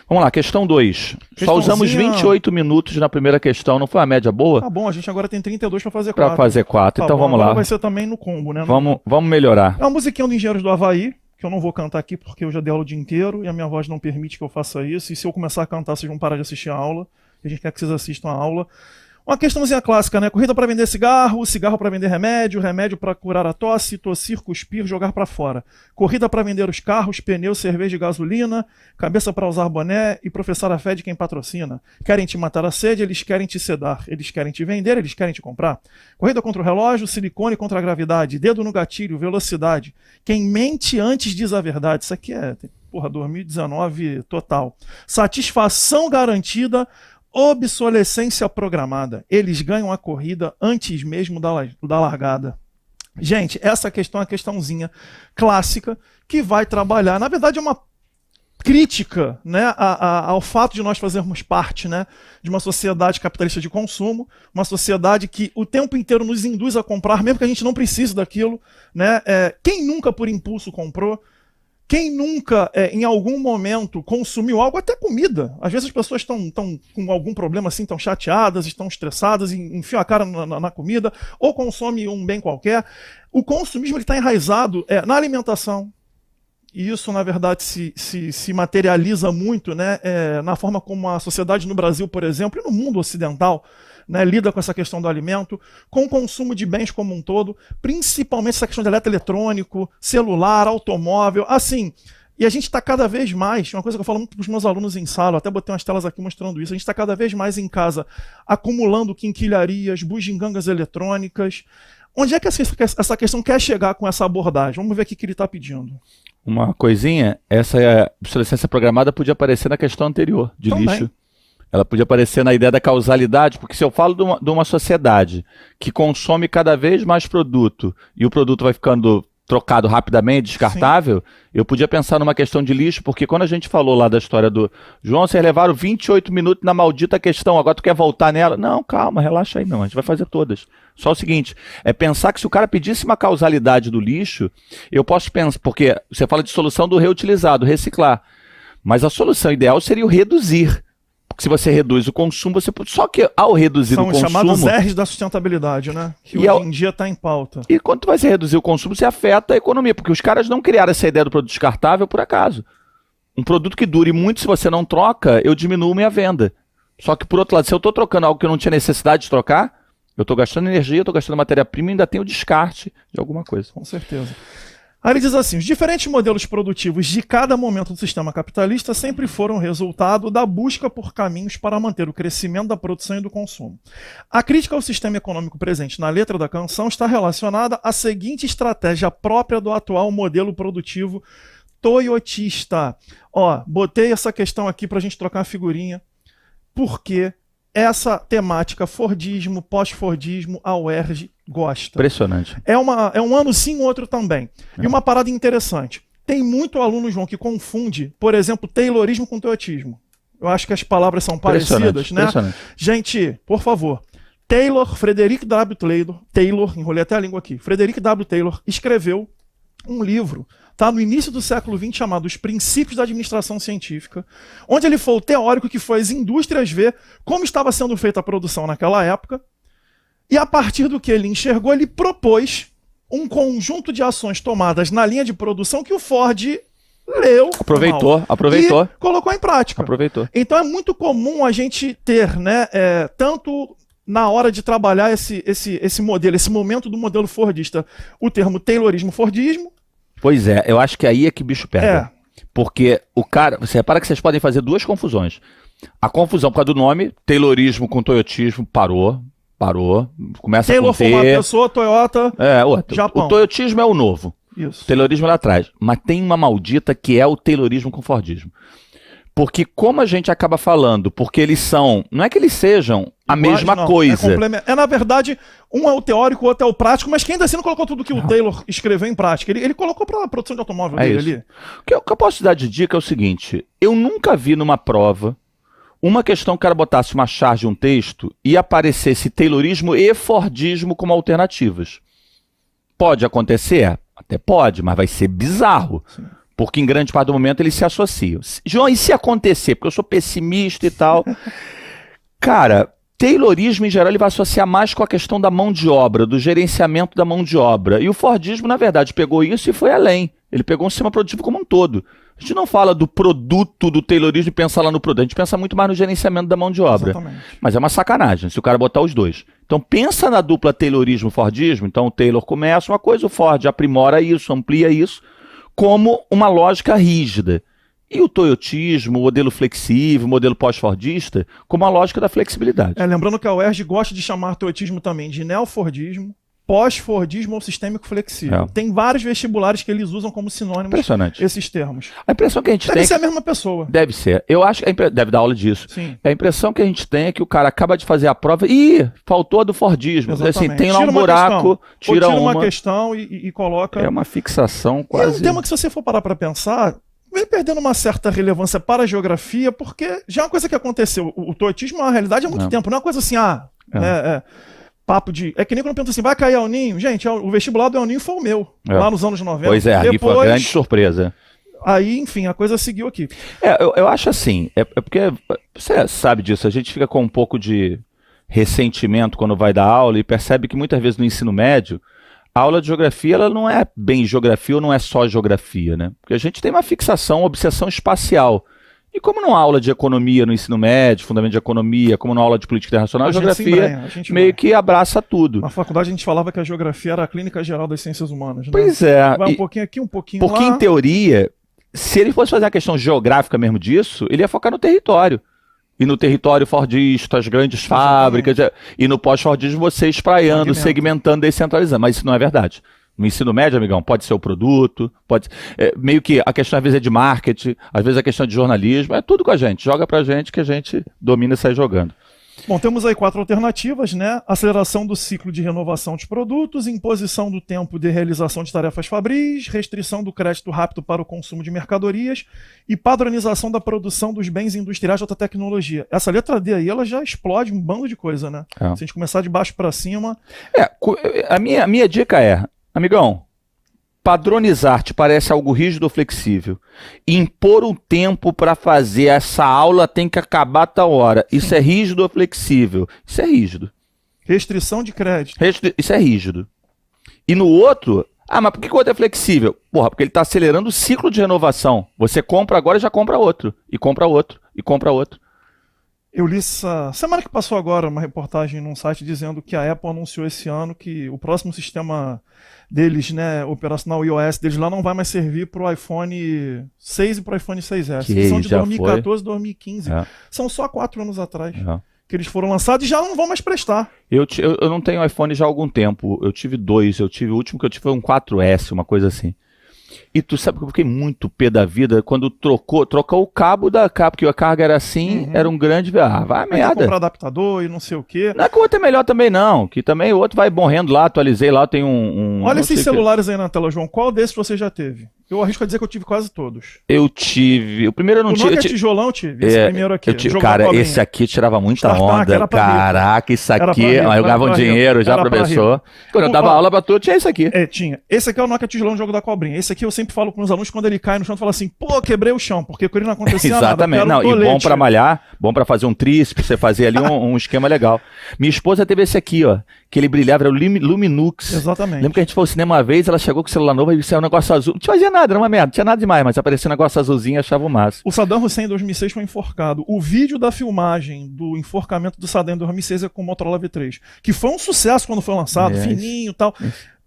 Vamos lá, questão 2. Só usamos 28 minutos na primeira questão, não foi uma média boa? Tá bom, a gente agora tem 32 pra fazer 4. Pra fazer 4, Tá então bom, vamos agora lá. vai ser também no combo, né? Vamos melhorar. É uma musiquinha do Engenheiros do Havaí, que eu não vou cantar aqui porque eu já dei aula o dia inteiro e a minha voz não permite que eu faça isso. E se eu começar a cantar, vocês vão parar de assistir a aula. A gente quer que vocês assistam a aula. Uma questãozinha clássica, né? Corrida para vender cigarro, cigarro para vender remédio, remédio para curar a tosse, tossir, cuspir, jogar para fora. Corrida para vender os carros, pneus, cerveja e gasolina, cabeça para usar boné e professar a fé de quem patrocina. Querem te matar a sede, eles querem te sedar, eles querem te vender, eles querem te comprar. Corrida contra o relógio, silicone contra a gravidade, dedo no gatilho, velocidade. Quem mente antes diz a verdade. Isso aqui é, 2019 total. Satisfação garantida, obsolescência programada. Eles ganham a corrida antes mesmo da largada. Gente, essa questão é uma questãozinha clássica que vai trabalhar, na verdade é uma crítica, né, ao fato de nós fazermos parte, né, de uma sociedade capitalista de consumo, uma sociedade que o tempo inteiro nos induz a comprar, mesmo que a gente não precise daquilo, né? Quem nunca por impulso comprou? Quem nunca, em algum momento, consumiu algo, até comida? Às vezes as pessoas estão com algum problema assim, estão chateadas, estão estressadas, enfiam a cara na comida, ou consome um bem qualquer. O consumismo está enraizado na alimentação. E isso, na verdade, se materializa muito, né, na forma como a sociedade no Brasil, por exemplo, e no mundo ocidental, né, lida com essa questão do alimento, com o consumo de bens como um todo, principalmente essa questão de eletroeletrônico, celular, automóvel, assim. E a gente está cada vez mais, uma coisa que eu falo muito para os meus alunos em sala, até botei umas telas aqui mostrando isso, a gente está cada vez mais em casa acumulando quinquilharias, bugigangas eletrônicas. Onde é que essa questão quer chegar com essa abordagem? Vamos ver aqui o que ele está pedindo. Uma coisinha, essa obsolescência programada podia aparecer na questão anterior, de Também. lixo. Ela podia aparecer na ideia da causalidade, porque se eu falo de uma sociedade que consome cada vez mais produto e o produto vai ficando trocado rapidamente, descartável, eu podia pensar numa questão de lixo, porque quando a gente falou lá da história do João, vocês levaram 28 minutos na maldita questão, agora tu quer voltar nela? Não, calma, relaxa aí não, a gente vai fazer todas. Só o seguinte, é pensar que se o cara pedisse uma causalidade do lixo, eu posso pensar, porque você fala de solução do reutilizado, reciclar, mas a solução ideal seria o reduzir. Porque se você reduz o consumo, só que ao reduzir o consumo... São os chamados R's da sustentabilidade, né? Que hoje em dia está em pauta. E quando você reduzir o consumo, você afeta a economia, porque os caras não criaram essa ideia do produto descartável por acaso. Um produto que dure muito, se você não troca, eu diminuo minha venda. Só que, por outro lado, se eu estou trocando algo que eu não tinha necessidade de trocar, eu estou gastando energia, eu estou gastando matéria-prima e ainda tenho o descarte de alguma coisa. Com certeza. Aí ele diz assim, os diferentes modelos produtivos de cada momento do sistema capitalista sempre foram resultado da busca por caminhos para manter o crescimento da produção e do consumo. A crítica ao sistema econômico presente na letra da canção está relacionada à seguinte estratégia própria do atual modelo produtivo toyotista. Ó, botei essa questão aqui para a gente trocar uma figurinha, porque essa temática Fordismo, pós-Fordismo, a UERJ gosta. Impressionante. É um ano sim, outro também. E uma parada interessante. Tem muito aluno, João, que confunde, por exemplo, Taylorismo com toyotismo. Eu acho que as palavras são parecidas, né? Gente, por favor. Frederick W. Taylor, enrolei até a língua aqui. Frederick W. Taylor escreveu um livro, tá, no início do século XX, chamado Os Princípios da Administração Científica, onde ele foi o teórico que foi às indústrias ver como estava sendo feita a produção naquela época, e a partir do que ele enxergou, ele propôs um conjunto de ações tomadas na linha de produção que o Ford leu, aproveitou e colocou em prática. Aproveitou. Então é muito comum a gente ter, né, tanto na hora de trabalhar esse modelo, esse momento do modelo fordista, o termo Taylorismo, Fordismo. Pois é, eu acho que aí é que o bicho pega. Porque o cara, você repara que vocês podem fazer duas confusões. A confusão por causa do nome, Taylorismo com toyotismo, parou. Começa Taylor com T. foi uma pessoa, Toyota, Japão. O toyotismo é o novo. Isso. O Taylorismo é lá atrás. Mas tem uma maldita que é o Taylorismo com Fordismo. Porque como a gente acaba falando, porque eles são, não é que eles sejam a mesma coisa. Na verdade, um é o teórico, o outro é o prático, mas que ainda assim não colocou tudo que o Taylor escreveu em prática. Ele colocou para a produção de automóvel dele ali. O que eu posso te dar de dica é o seguinte, eu nunca vi numa prova uma questão que o cara botasse uma charge, um texto, e aparecesse Taylorismo e Fordismo como alternativas. Pode acontecer? Até pode, mas vai ser bizarro. Sim. Porque em grande parte do momento eles se associam. João, e se acontecer? Porque eu sou pessimista e tal. Cara, Taylorismo em geral ele vai associar mais com a questão da mão de obra, do gerenciamento da mão de obra. E o Fordismo, na verdade, pegou isso e foi além. Ele pegou um sistema produtivo como um todo. A gente não fala do produto do Taylorismo e pensa lá no produto. A gente pensa muito mais no gerenciamento da mão de obra. Exatamente. Mas é uma sacanagem se o cara botar os dois. Então pensa na dupla Taylorismo-Fordismo. Então o Taylor começa uma coisa, o Ford aprimora isso, amplia isso, como uma lógica rígida. E o toyotismo, o modelo flexível, o modelo pós-fordista, como a lógica da flexibilidade. Lembrando que a UERJ gosta de chamar toyotismo também de neofordismo, pós-fordismo ou sistêmico flexível. Tem vários vestibulares que eles usam como sinônimos esses termos. A impressão que a gente tem... Deve ser a mesma pessoa. Deve ser. Eu acho que deve dar aula disso. Sim. A impressão que a gente tem é que o cara acaba de fazer a prova e faltou a do Fordismo. Assim, tem lá um buraco, tira uma questão e coloca... É uma fixação quase... É um tema que, se você for parar para pensar, vem perdendo uma certa relevância para a geografia, porque já é uma coisa que aconteceu. O toyotismo é uma realidade há muito tempo. Não é uma coisa assim, papo de... É que nem quando pensa assim, vai cair El Ninho? Gente, o vestibular do El Ninho foi o meu, lá nos anos 90. Pois é, depois, foi uma grande surpresa. Aí, enfim, a coisa seguiu aqui. Eu acho assim, é porque você sabe disso, a gente fica com um pouco de ressentimento quando vai dar aula e percebe que muitas vezes no ensino médio, a aula de geografia ela não é bem geografia ou não é só geografia, né? Porque a gente tem uma fixação, uma obsessão espacial. E como não há aula de economia no ensino médio, fundamento de economia, como não há aula de política internacional, a geografia meio que abraça tudo. Na faculdade a gente falava que a geografia era a clínica geral das ciências humanas, né? Pois é. Vai um pouquinho aqui, um pouquinho lá. Porque em teoria, se ele fosse fazer a questão geográfica mesmo disso, ele ia focar no território. E no território fordista, as grandes fábricas, e no pós-fordismo você espraiando, segmentando, descentralizando. Mas isso não é verdade. No ensino médio, amigão, pode ser o produto, pode meio que a questão às vezes é de marketing, às vezes a questão é de jornalismo, é tudo com a gente. Joga pra gente que a gente domina e sai jogando. Bom, temos aí 4 alternativas, né? Aceleração do ciclo de renovação de produtos, imposição do tempo de realização de tarefas fabris, restrição do crédito rápido para o consumo de mercadorias e padronização da produção dos bens industriais de alta tecnologia. Essa letra D aí, ela já explode um bando de coisa, né? Se a gente começar de baixo para cima... A minha dica é, amigão, padronizar te parece algo rígido ou flexível? Impor um tempo para fazer essa aula tem que acabar a tal hora. Isso é rígido ou flexível? Isso é rígido. Restrição de crédito. Isso é rígido. E no outro, mas por que o outro é flexível? Porra, porque ele está acelerando o ciclo de renovação. Você compra agora e já compra outro. E compra outro. E compra outro. Eu li essa semana que passou agora uma reportagem num site dizendo que a Apple anunciou esse ano que o próximo sistema deles, né, operacional iOS deles lá não vai mais servir para o iPhone 6 e para o iPhone 6S. Que são de 2014 e 2015. São só 4 anos atrás que eles foram lançados e já não vão mais prestar. Eu não tenho iPhone já há algum tempo. Eu tive 2. O último que eu tive foi um 4S, uma coisa assim. E tu sabe que eu fiquei muito pé da vida quando trocou o cabo da capa, porque a carga era assim, era um grande... vai a merda. Comprar adaptador e não sei o quê. Não é que o outro é melhor também não, que também o outro vai morrendo lá, atualizei lá, tem Olha esses celulares aí na tela, João, qual desses você já teve? Eu arrisco a dizer que eu tive quase todos. Eu tive, o primeiro eu não tive... O Nokia tijolão eu tive, esse primeiro aqui. Cara, esse aqui tirava muita onda, caraca, isso aqui, eu ganhava um dinheiro já, professor. Quando eu dava aula pra tu, tinha isso aqui. Tinha. Esse aqui é o Nokia tijolão, jogo da cobrinha. Esse aqui eu sempre falo com os alunos, quando ele cai no chão, eu falo assim, pô, quebrei o chão, porque com ele não acontecia Exatamente. nada. Exatamente, e bom pra malhar, bom pra fazer um tríceps, você fazer ali um esquema legal. Minha esposa teve esse aqui, ó, que ele brilhava, era o Luminux. Exatamente. Lembra que a gente foi ao cinema uma vez, ela chegou com o celular novo e saiu um negócio azul. Não fazia nada, era uma merda, não tinha nada demais, mas aparecia um negócio azulzinho e achava o máximo. O Saddam Hussein em 2006 foi enforcado. O vídeo da filmagem do enforcamento do Saddam em 2006 é com o Motorola V3, que foi um sucesso quando foi lançado, fininho e tal.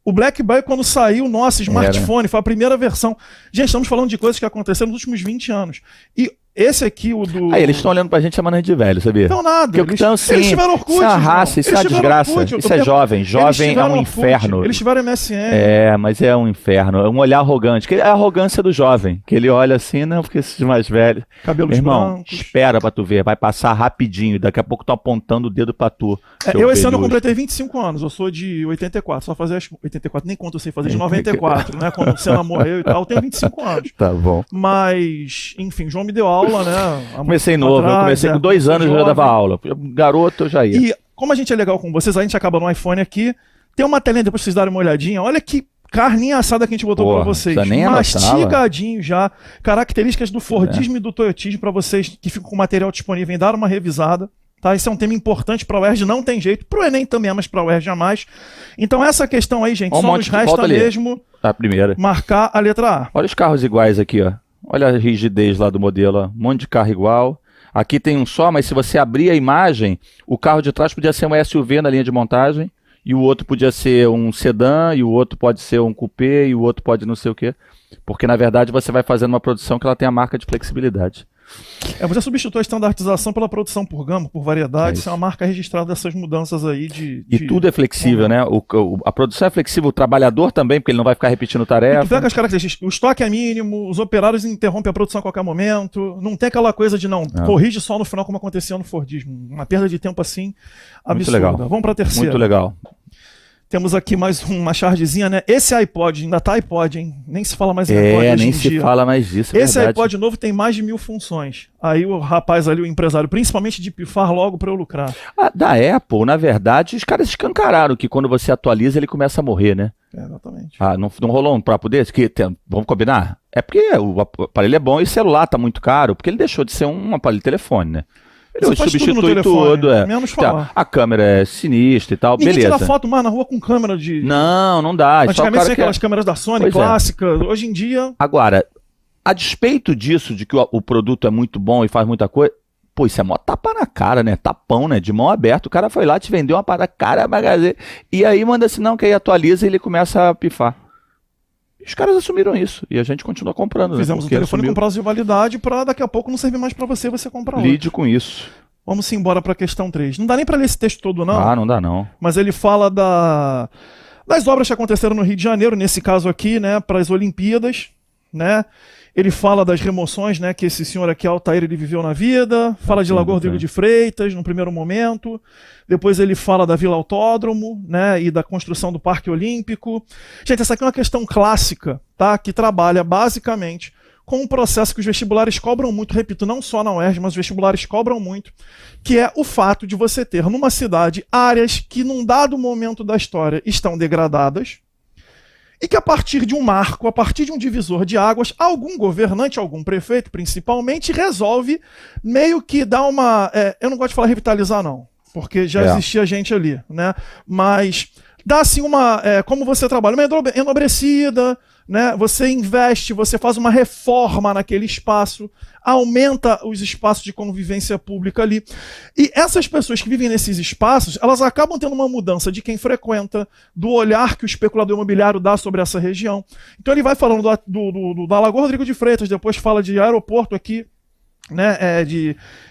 O BlackBerry, quando saiu, nossa, smartphone, foi a primeira versão. Gente, estamos falando de coisas que aconteceram nos últimos 20 anos. E esse aqui, o do... Aí, eles estão olhando pra gente chamando a gente de velho, sabia? Não, nada. Eles tiveram Orkut. Isso é uma raça, isso é uma desgraça. Isso é jovem. Jovem é um inferno. Eles tiveram MSN. Mas é um inferno. É um olhar arrogante. É a arrogância do jovem. Que ele olha assim, não, porque esses mais velhos... Cabelos brancos. Espera pra tu ver. Vai passar rapidinho. Daqui a pouco tô apontando o dedo pra tu. Eu esse ano eu completei 25 anos. Eu sou de 84. Só fazer 84. Nem conto eu sei fazer de 94, né? Quando o Senna morreu e tal. Eu tenho 25 anos. Tá bom. Mas, enfim, João me deu aula, né? Comecei novo, eu comecei com 2 anos, eu já dava aula. Garoto, eu já ia. E como a gente é legal com vocês, a gente acaba no iPhone aqui. Tem uma telinha depois pra vocês darem uma olhadinha. Olha que carninha assada que a gente botou pra vocês. Mastigadinho já. Características do Fordismo e do Toyotismo pra vocês que ficam com material disponível em dar uma revisada. Tá? Isso é um tema importante para o UERJ, não tem jeito. Para o Enem também, mas para o UERJ jamais. Então essa questão aí, gente, só nos resta mesmo a primeira. Marcar a letra A. Olha os carros iguais aqui, ó. Olha a rigidez lá do modelo, ó. Um monte de carro igual. Aqui tem um só, mas se você abrir a imagem, o carro de trás podia ser um SUV na linha de montagem, e o outro podia ser um sedã, e o outro pode ser um coupé, e o outro pode não sei o quê. Porque, na verdade, você vai fazendo uma produção que ela tem a marca de flexibilidade. Você substitui a estandartização pela produção por gama, por variedade. Isso é uma marca registrada dessas mudanças aí E tudo é flexível, né? A produção é flexível, o trabalhador também, porque ele não vai ficar repetindo tarefa. E tu pega as características, o estoque é mínimo, os operários interrompem a produção a qualquer momento, não tem aquela coisa de corrige só no final como acontecia no Fordismo. Uma perda de tempo assim, absurda. Muito legal. Vamos para a terceira. Muito legal. Temos aqui mais uma chargezinha, né? Esse iPod, ainda tá iPod, hein? Nem se fala mais em iPod hoje nem em se dia. fala mais disso, Esse iPod novo tem mais de 1000 funções. Aí o rapaz ali, o empresário, principalmente de pifar logo para eu lucrar. Da Apple, na verdade, os caras escancararam que quando você atualiza ele começa a morrer, né? Exatamente. Não rolou um papo desse? Vamos combinar? É porque o aparelho é bom e o celular tá muito caro, porque ele deixou de ser um aparelho de telefone, né? Ele substitui tudo, menos falar. A câmera é sinistra e tal, Ninguém beleza. tira foto mais na rua com câmera de... Não dá. Antigamente tinha aquelas câmeras da Sony clássicas, hoje em dia... Agora, a despeito disso, de que o produto é muito bom e faz muita coisa, pô, isso é mó tapa na cara, né? Tapão, né? De mão aberta, o cara foi lá, te vendeu uma parada cara, e aí manda assim, não, que aí atualiza e ele começa a pifar. Os caras assumiram isso e a gente continua comprando. Fizemos um telefone com prazo de validade para daqui a pouco não servir mais para você comprar outro. Lide com isso. Vamos embora para a questão 3. Não dá nem para ler esse texto todo, não. Não dá não. Mas ele fala das obras que aconteceram no Rio de Janeiro, nesse caso aqui, né, para as Olimpíadas, né? Ele fala das remoções, né, que esse senhor aqui, Altair, ele viveu na vida. Fala de Lagoa Rodrigo de Freitas, no primeiro momento. Depois ele fala da Vila Autódromo, né, e da construção do Parque Olímpico. Gente, essa aqui é uma questão clássica, tá, que trabalha basicamente com um processo que os vestibulares cobram muito, repito, não só na UERJ, mas os vestibulares cobram muito, que é o fato de você ter numa cidade áreas que num dado momento da história estão degradadas, e que a partir de um marco, a partir de um divisor de águas, algum governante, algum prefeito principalmente, resolve meio que dar uma... eu não gosto de falar revitalizar não, porque já existia gente ali, né? Mas dá assim uma... como você trabalha, uma enobrecida, né? Você investe, você faz uma reforma naquele espaço, aumenta os espaços de convivência pública ali. E essas pessoas que vivem nesses espaços, elas acabam tendo uma mudança de quem frequenta, do olhar que o especulador imobiliário dá sobre essa região. Então ele vai falando da Lagoa Rodrigo de Freitas, depois fala de aeroporto aqui, né,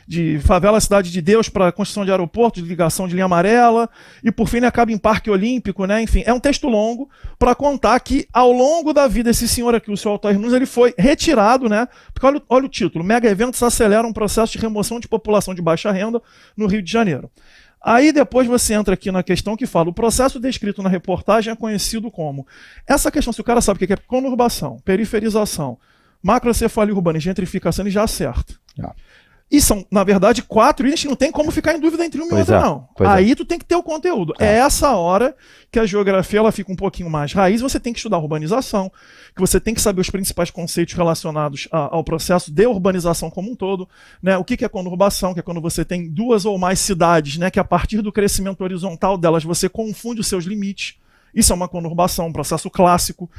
de favela Cidade de Deus para construção de aeroporto, de ligação de linha amarela, e por fim ele acaba em Parque Olímpico, né? Enfim, é um texto longo para contar que ao longo da vida esse senhor aqui, o seu Altair Nunes, ele foi retirado, né? Porque olha o título, mega eventos aceleram um processo de remoção de população de baixa renda no Rio de Janeiro. Aí depois você entra aqui na questão que fala, o processo descrito na reportagem é conhecido como, essa questão, se o cara sabe o que é conurbação, periferização, macrocefalia urbana e gentrificação, ele já acerta. E são, na verdade, 4 itens que não tem como ficar em dúvida entre uma e outra, não. Aí tu tem que ter o conteúdo. É essa hora que a geografia ela fica um pouquinho mais raiz, você tem que estudar urbanização, que você tem que saber os principais conceitos relacionados ao processo de urbanização como um todo, né? O que é conurbação, que é quando você tem 2 ou mais cidades, né? Que a partir do crescimento horizontal delas você confunde os seus limites. Isso é uma conurbação, um processo clássico.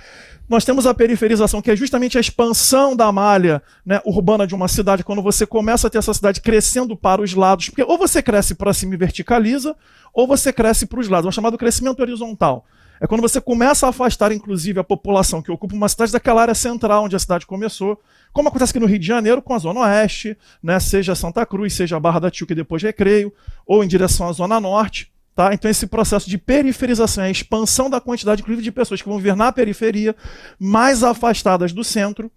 Nós temos a periferização, que é justamente a expansão da malha, né, urbana de uma cidade, quando você começa a ter essa cidade crescendo para os lados, porque ou você cresce para cima e verticaliza, ou você cresce para os lados, é o chamado crescimento horizontal. É quando você começa a afastar, inclusive, a população que ocupa uma cidade daquela área central onde a cidade começou, como acontece aqui no Rio de Janeiro com a Zona Oeste, né, seja Santa Cruz, seja a Barra da Tijuca e depois Recreio, ou em direção à Zona Norte. Tá? Então esse processo de periferização é a expansão da quantidade, inclusive, de pessoas que vão viver na periferia, mais afastadas do centro.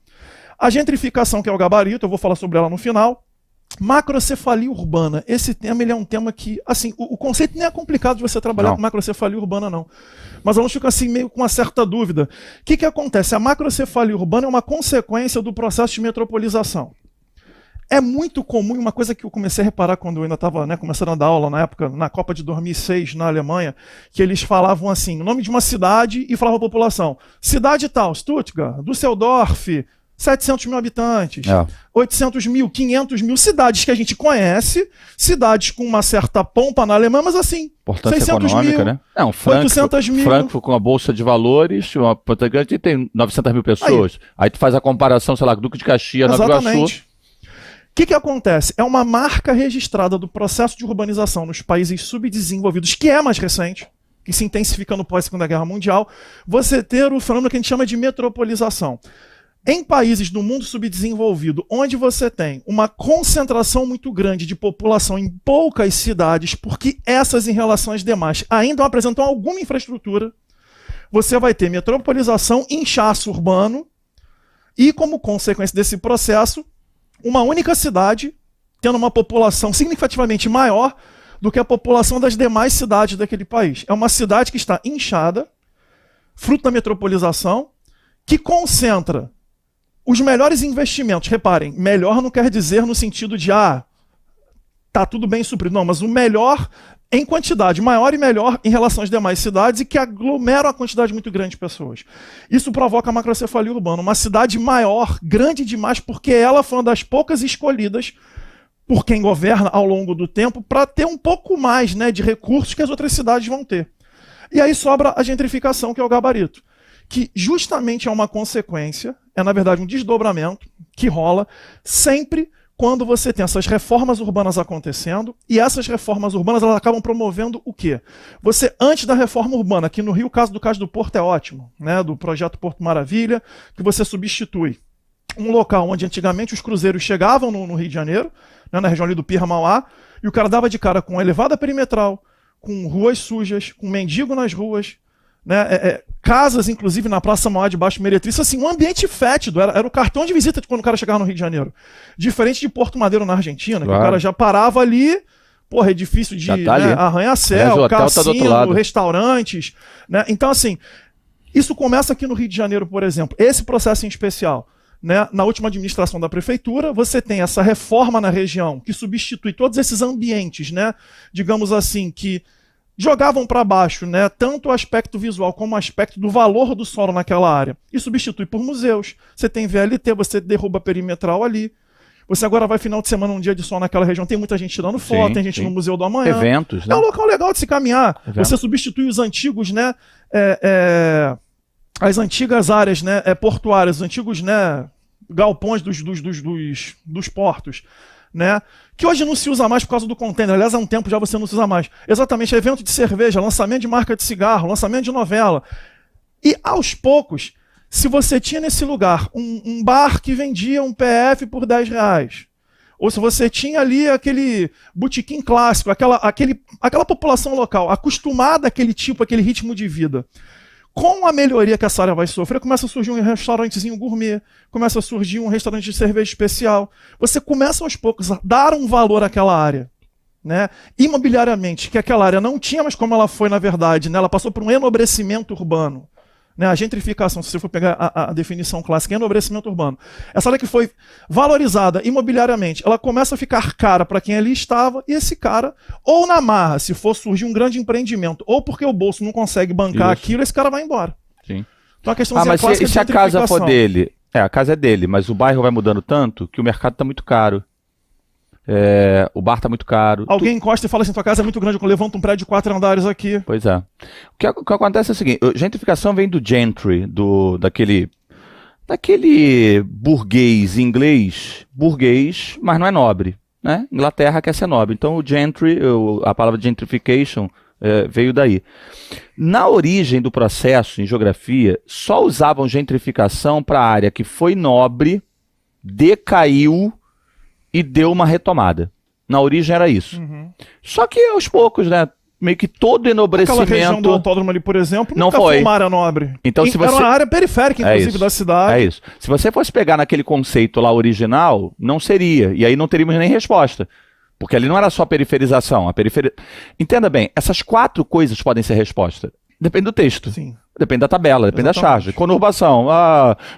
A gentrificação, que é o gabarito, eu vou falar sobre ela no final. Macrocefalia urbana. Esse tema ele é um tema que, assim, o conceito nem é complicado de você trabalhar com macrocefalia urbana, não. Mas a gente fica assim meio com uma certa dúvida. O que acontece? A macrocefalia urbana é uma consequência do processo de metropolização. É muito comum, uma coisa que eu comecei a reparar quando eu ainda estava, né, começando a dar aula na época, na Copa de 2006, na Alemanha, que eles falavam assim, o nome de uma cidade e falavam a população. Cidade tal, Stuttgart, Düsseldorf, 700 mil habitantes, 800 mil, 500 mil, cidades que a gente conhece, cidades com uma certa pompa na Alemanha, mas assim, importância 600 econômica, mil, né? Não, 800 mil. Frankfurt com a Bolsa de Valores, uma Ponta Grande tem 900 mil pessoas. Aí tu faz a comparação, sei lá, Duque de Caxias, Nova Iguaçu. O que acontece? É uma marca registrada do processo de urbanização nos países subdesenvolvidos, que é mais recente, que se intensifica no pós-Segunda Guerra Mundial, você ter o fenômeno que a gente chama de metropolização. Em países do mundo subdesenvolvido, onde você tem uma concentração muito grande de população em poucas cidades, porque essas em relação às demais ainda não apresentam alguma infraestrutura, você vai ter metropolização, inchaço urbano, e como consequência desse processo, uma única cidade tendo uma população significativamente maior do que a população das demais cidades daquele país. É uma cidade que está inchada, fruto da metropolização, que concentra os melhores investimentos. Reparem, melhor não quer dizer no sentido de, tá tudo bem suprido. Não, mas o melhor em quantidade, maior e melhor em relação às demais cidades e que aglomeram a quantidade muito grande de pessoas. Isso provoca a macrocefalia urbana, uma cidade maior, grande demais, porque ela foi uma das poucas escolhidas por quem governa ao longo do tempo para ter um pouco mais, né, de recursos que as outras cidades vão ter. E aí sobra a gentrificação, que é o gabarito, que justamente é uma consequência, é na verdade um desdobramento que rola sempre quando você tem essas reformas urbanas acontecendo, e essas reformas urbanas elas acabam promovendo o quê? Você, antes da reforma urbana, aqui no Rio, o caso do Porto é ótimo, né, do projeto Porto Maravilha, que você substitui um local onde antigamente os cruzeiros chegavam no Rio de Janeiro, né, na região ali do Pirra-Mauá, e o cara dava de cara com elevada perimetral, com ruas sujas, com mendigo nas ruas, né, casas, inclusive, na Praça Mauá de Baixo Meretriz, assim, um ambiente fétido, era o cartão de visita de quando o cara chegava no Rio de Janeiro. Diferente de Porto Madeiro, na Argentina, que o cara já parava ali, porra, edifício de arranha-céu, cassino, restaurantes, né? Então, assim, isso começa aqui no Rio de Janeiro, por exemplo, esse processo em especial. Né, na última administração da prefeitura, você tem essa reforma na região que substitui todos esses ambientes, né, digamos assim, que jogavam para baixo, né, tanto o aspecto visual como o aspecto do valor do solo naquela área e substitui por museus. Você tem VLT, você derruba perimetral ali. Você agora vai final de semana, um dia de sol naquela região, tem muita gente tirando foto, tem gente no Museu do Amanhã. Eventos, né? É um local legal de se caminhar. Você substitui os antigos, né, as antigas áreas, né, portuárias, os antigos, né, galpões dos portos, né, que hoje não se usa mais por causa do container. Aliás, há um tempo já você não se usa mais. Exatamente, evento de cerveja, lançamento de marca de cigarro, lançamento de novela. E aos poucos, se você tinha nesse lugar um bar que vendia um PF por R$10, ou se você tinha ali aquele botequim clássico, aquela população local acostumada àquele tipo, àquele ritmo de vida, com a melhoria que essa área vai sofrer, começa a surgir um restaurantezinho gourmet, começa a surgir um restaurante de cerveja especial. Você começa aos poucos a dar um valor àquela área, né? Imobiliariamente, que aquela área não tinha, mas como ela foi na verdade, né? Ela passou por um enobrecimento urbano. Né, a gentrificação, se você for pegar a definição clássica, é enobrecimento urbano. Essa área que foi valorizada imobiliariamente, ela começa a ficar cara para quem ali estava, e esse cara, ou na marra, se for surgir um grande empreendimento, ou porque o bolso não consegue bancar aquilo, esse cara vai embora. Sim. Então a questão mas se a casa for dele, a casa é dele, mas o bairro vai mudando tanto que o mercado está muito caro. O bar tá muito caro. Alguém encosta e fala assim, tua casa é muito grande, eu levanto um prédio de 4 andares aqui. Pois é. O que acontece é o seguinte, gentrificação vem do gentry, daquele burguês inglês, mas não é nobre, né? Inglaterra quer ser nobre. Então o gentry, a palavra gentrification, veio daí. Na origem do processo, em geografia, só usavam gentrificação para a área que foi nobre, decaiu e deu uma retomada. Na origem era isso. Só que aos poucos, né? Meio que todo enobrecimento... Aquela região do autódromo ali, por exemplo, não nunca foi uma área nobre. Então, se você... Era uma área periférica, inclusive, da cidade. É isso. Se você fosse pegar naquele conceito lá original, não seria. E aí não teríamos nem resposta. Porque ali não era só periferização. Entenda bem, essas 4 coisas podem ser resposta. Depende do texto. Sim. Depende da tabela, depende da charge. Conurbação.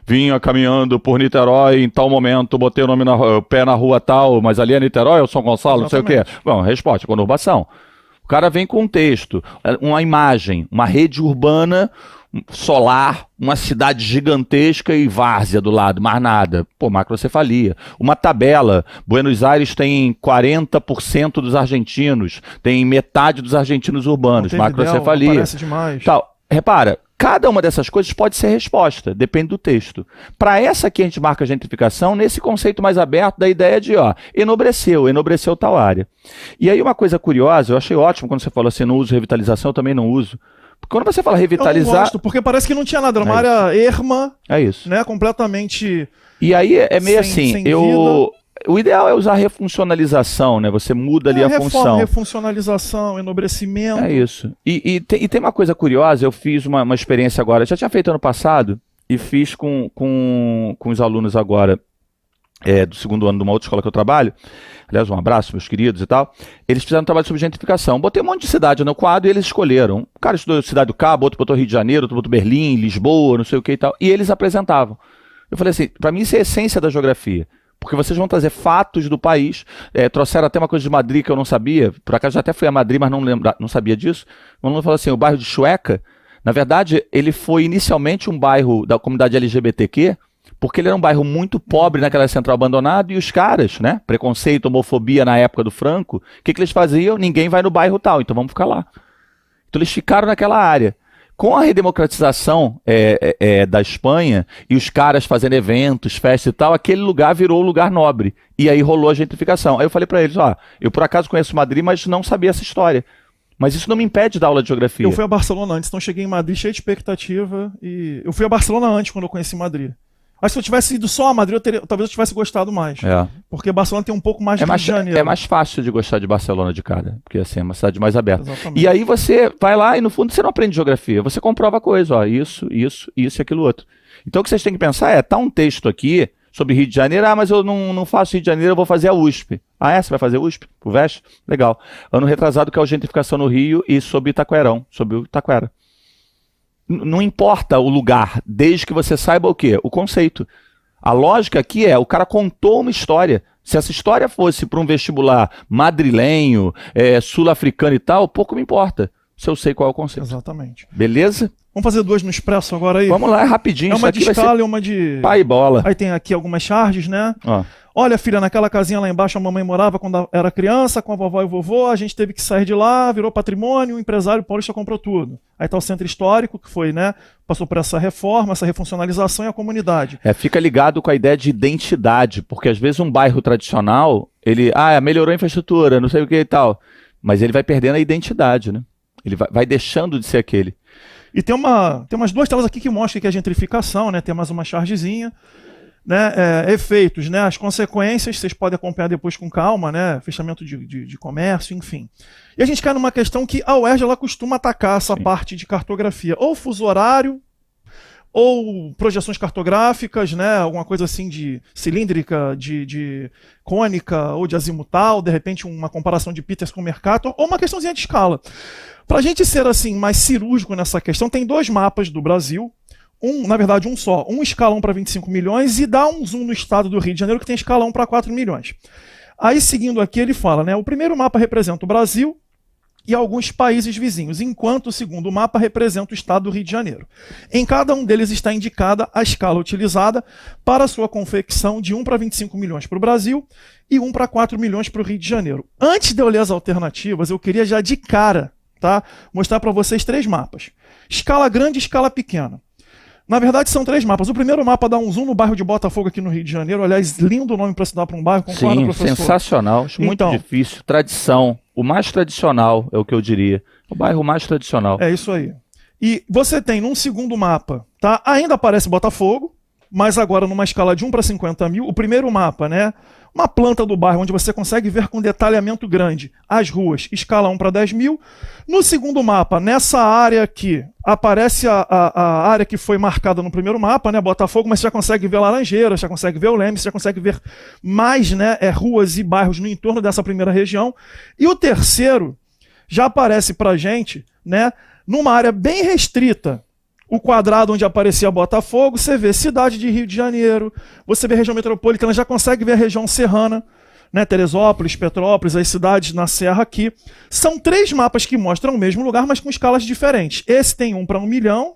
Vinha caminhando por Niterói em tal momento, botei o pé na rua tal, mas ali é Niterói ou São Gonçalo, não sei o quê. Bom, resposta, conurbação. O cara vem com um texto, uma imagem, uma rede urbana solar, uma cidade gigantesca e várzea do lado, mais nada. Pô, macrocefalia. Uma tabela, Buenos Aires tem 40% dos argentinos, tem metade dos argentinos urbanos, macrocefalia. Parece demais. Tal. Repara, cada uma dessas coisas pode ser resposta, depende do texto. Para essa aqui a gente marca a gentrificação nesse conceito mais aberto da ideia de, enobreceu tal área. E aí uma coisa curiosa, eu achei ótimo quando você falou assim, não uso revitalização, eu também não uso. Porque quando você fala revitalizar... Eu não gosto, porque parece que não tinha nada, era uma área erma, né, completamente... E aí é meio assim, o ideal é usar refuncionalização, né? Você muda ali a função. Refuncionalização, enobrecimento. É isso. E tem uma coisa curiosa, eu fiz uma experiência agora, já tinha feito ano passado, e fiz com os alunos agora, do segundo ano de uma outra escola que eu trabalho. Aliás, um abraço, meus queridos e tal. Eles fizeram um trabalho sobre gentrificação. Botei um monte de cidade no quadro e eles escolheram. Um cara estudou Cidade do Cabo, outro botou Rio de Janeiro, outro botou Berlim, Lisboa, não sei o que e tal. E eles apresentavam. Eu falei assim, para mim isso é a essência da geografia. Porque vocês vão trazer fatos do país. Trouxeram até uma coisa de Madrid que eu não sabia. Por acaso já até fui a Madrid, mas não sabia disso. Um aluno falou assim, o bairro de Chueca, na verdade, ele foi inicialmente um bairro da comunidade LGBTQ, porque ele era um bairro muito pobre naquela central abandonada, e os caras, né, preconceito, homofobia na época do Franco, o que eles faziam? Ninguém vai no bairro tal, então vamos ficar lá. Então eles ficaram naquela área. Com a redemocratização da Espanha, e os caras fazendo eventos, festas e tal, aquele lugar virou um lugar nobre. E aí rolou a gentrificação. Aí eu falei para eles, eu por acaso conheço Madrid, mas não sabia essa história. Mas isso não me impede de dar aula de geografia. Eu fui a Barcelona antes, então cheguei em Madrid cheio de expectativa. E eu fui a Barcelona antes, quando eu conheci Madrid. Mas se eu tivesse ido só a Madrid, talvez eu tivesse gostado mais. Porque Barcelona tem um pouco mais de Rio de Janeiro. É mais fácil de gostar de Barcelona de cara, porque assim, é uma cidade mais aberta. Exatamente. E aí você vai lá e no fundo você não aprende geografia, você comprova a coisa, isso e aquilo outro. Então o que vocês têm que pensar tá um texto aqui sobre Rio de Janeiro, mas eu não faço Rio de Janeiro, eu vou fazer a USP. Você vai fazer a USP? O VEST? Legal. Ano retrasado que é a gentrificação no Rio e sobre Itaquerão, sobre o Itaquera. Não importa o lugar, desde que você saiba o quê? O conceito. A lógica aqui o cara contou uma história. Se essa história fosse para um vestibular madrilenho, sul-africano e tal, pouco me importa. se eu sei qual é o conceito. Exatamente. Beleza? Vamos fazer duas no expresso agora aí? Vamos lá, é rapidinho. É uma isso de aqui vai escala ser e uma de... pai e bola. Aí tem aqui algumas charges, né? Ó. Olha, filha, naquela casinha lá embaixo a mamãe morava quando era criança, com a vovó e o vovô, a gente teve que sair de lá, virou patrimônio, o empresário paulista comprou tudo. Aí tá o centro histórico, que foi, né, passou por essa reforma, essa refuncionalização e a comunidade. Fica ligado com a ideia de identidade, porque às vezes um bairro tradicional, ele, melhorou a infraestrutura, não sei o que e tal, mas ele vai perdendo a identidade, né? Ele vai deixando de ser aquele. E tem umas duas telas aqui que mostram que é a gentrificação, né, tem mais uma chargezinha. Né, efeitos, né, as consequências, vocês podem acompanhar depois com calma, né, fechamento de comércio, enfim. E a gente cai numa questão que a UERJ ela costuma atacar essa parte de cartografia, ou fuso horário, ou projeções cartográficas, né, alguma coisa assim de cilíndrica, de cônica, ou de azimutal, de repente uma comparação de Peters com Mercator, ou uma questãozinha de escala. Para a gente ser assim mais cirúrgico nessa questão, tem dois mapas do Brasil, na verdade um só, um escalão para 25 milhões e dá um zoom no estado do Rio de Janeiro que tem escalão para 4 milhões. Aí seguindo aqui ele fala, né, o primeiro mapa representa o Brasil e alguns países vizinhos, enquanto o segundo mapa representa o estado do Rio de Janeiro. Em cada um deles está indicada a escala utilizada para sua confecção de 1 para 25 milhões para o Brasil e 1 para 4 milhões para o Rio de Janeiro. Antes de eu ler as alternativas, eu queria já de cara, tá, mostrar para vocês três mapas. Escala grande e escala pequena. Na verdade, são três mapas. O primeiro mapa dá um zoom no bairro de Botafogo, aqui no Rio de Janeiro. Aliás, lindo nome para se dar para um bairro, concorda, Sim, professor? sensacional. Acho muito difícil. Tradição. O mais tradicional é o que eu diria. O bairro mais tradicional. É isso aí. E você tem, num segundo mapa, tá? Ainda aparece Botafogo, mas agora numa escala de 1 para 50 mil. O primeiro mapa, né? Uma planta do bairro, onde você consegue ver com detalhamento grande as ruas, escala 1 para 10 mil. No segundo mapa, nessa área aqui, aparece a área que foi marcada no primeiro mapa, né, Botafogo, mas você já consegue ver Laranjeiras, já consegue ver o Leme, você já consegue ver mais, né, ruas e bairros no entorno dessa primeira região. E o terceiro já aparece para a gente, né, numa área bem restrita. O quadrado onde aparecia Botafogo, você vê cidade de Rio de Janeiro, você vê região metropolitana, já consegue ver a região serrana, né, Teresópolis, Petrópolis, as cidades na serra aqui. São três mapas que mostram o mesmo lugar, mas com escalas diferentes. Esse tem 1 para 1 milhão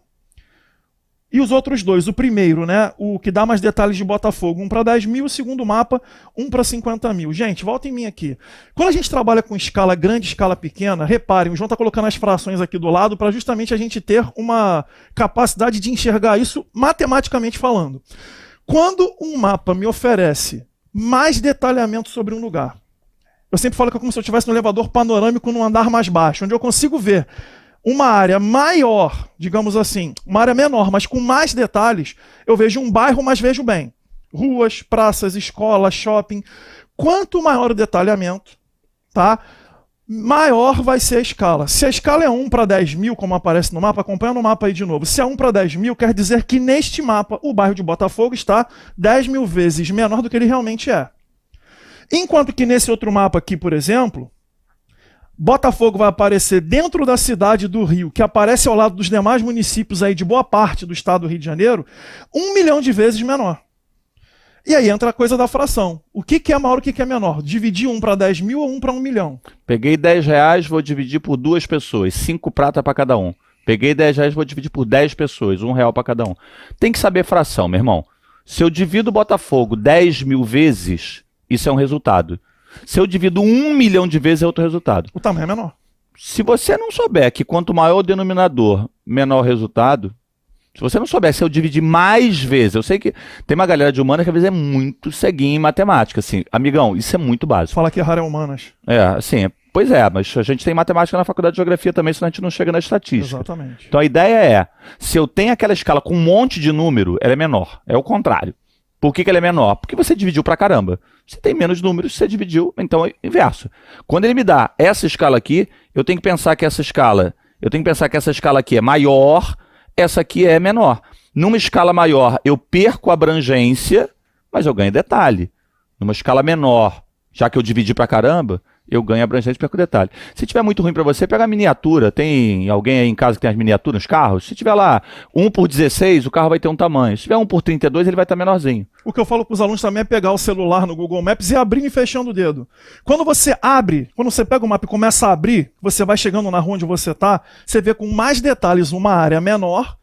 e os outros dois. O primeiro, né, o que dá mais detalhes de Botafogo, 1 para 10 mil, o segundo mapa, 1 para 50 mil. Gente, volta em mim aqui. Quando a gente trabalha com escala grande, escala pequena, reparem, o João está colocando as frações aqui do lado para justamente a gente ter uma capacidade de enxergar isso matematicamente falando. Quando um mapa me oferece mais detalhamento sobre um lugar, eu sempre falo que é como se eu estivesse no elevador panorâmico num andar mais baixo, onde eu consigo ver uma área maior, digamos assim, uma área menor, mas com mais detalhes, eu vejo um bairro, mas vejo bem. Ruas, praças, escolas, shopping. Quanto maior o detalhamento, tá, maior vai ser a escala. Se a escala é 1 para 10 mil, como aparece no mapa, acompanha no mapa aí de novo. Se é 1 para 10 mil, quer dizer que neste mapa o bairro de Botafogo está 10 mil vezes menor do que ele realmente é. Enquanto que nesse outro mapa aqui, por exemplo, Botafogo vai aparecer dentro da cidade do Rio, que aparece ao lado dos demais municípios aí de boa parte do estado do Rio de Janeiro, 1 milhão de vezes menor. E aí entra a coisa da fração. O que é maior, o que é menor? Dividir 1 para 10 mil ou 1 para 1 milhão? Peguei R$10, vou dividir por 2 pessoas, 5 prata para cada um. Peguei R$10, vou dividir por 10 pessoas, R$1 para cada um. Tem que saber fração, meu irmão. Se eu divido Botafogo 10 mil vezes, isso é um resultado. Se eu divido 1 milhão de vezes, é outro resultado. O tamanho é menor. Se você não souber que quanto maior o denominador, menor o resultado, se você não souber, se eu dividir mais vezes, eu sei que tem uma galera de humanas que às vezes é muito ceguinha em matemática, assim, amigão, isso é muito básico. Fala que errar é humanas. Assim, pois é, mas a gente tem matemática na faculdade de geografia também, senão a gente não chega na estatística. Exatamente. Então a ideia é, se eu tenho aquela escala com um monte de número, ela é menor, é o contrário. Por que ela é menor? Porque você dividiu pra caramba. Se tem menos números, você dividiu, então é inverso. Quando ele me dá essa escala aqui, eu tenho que pensar que essa escala aqui é maior, essa aqui é menor. Numa escala maior, eu perco a abrangência, mas eu ganho detalhe. Numa escala menor, já que eu dividi pra caramba, eu ganho abrangência e perco detalhe. Se tiver muito ruim para você, pega a miniatura. Tem alguém aí em casa que tem as miniaturas nos carros? Se tiver lá 1x16, o carro vai ter um tamanho. Se tiver 1x32, ele vai estar menorzinho. O que eu falo para os alunos também é pegar o celular no Google Maps e abrir e fechando o dedo. Quando você abre, quando você pega o mapa e começa a abrir, você vai chegando na rua onde você está, você vê com mais detalhes uma área menor,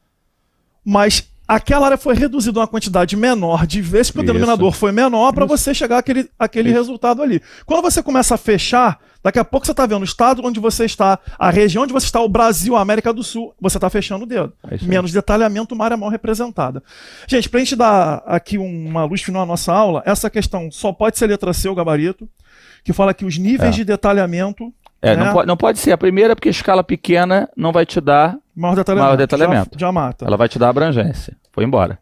mas aquela área foi reduzida uma quantidade menor de vezes, porque o denominador foi menor para você chegar àquele resultado ali. Quando você começa a fechar, daqui a pouco você está vendo o estado onde você está, a região onde você está, o Brasil, a América do Sul, você está fechando o dedo. Menos detalhamento, uma área mal representada. Gente, para a gente dar aqui uma luz final à nossa aula, essa questão só pode ser letra C, o gabarito, que fala que os níveis de detalhamento... não pode ser a primeira, porque escala pequena não vai te dar maior detalhamento. Já mata. Ela vai te dar abrangência. Foi embora.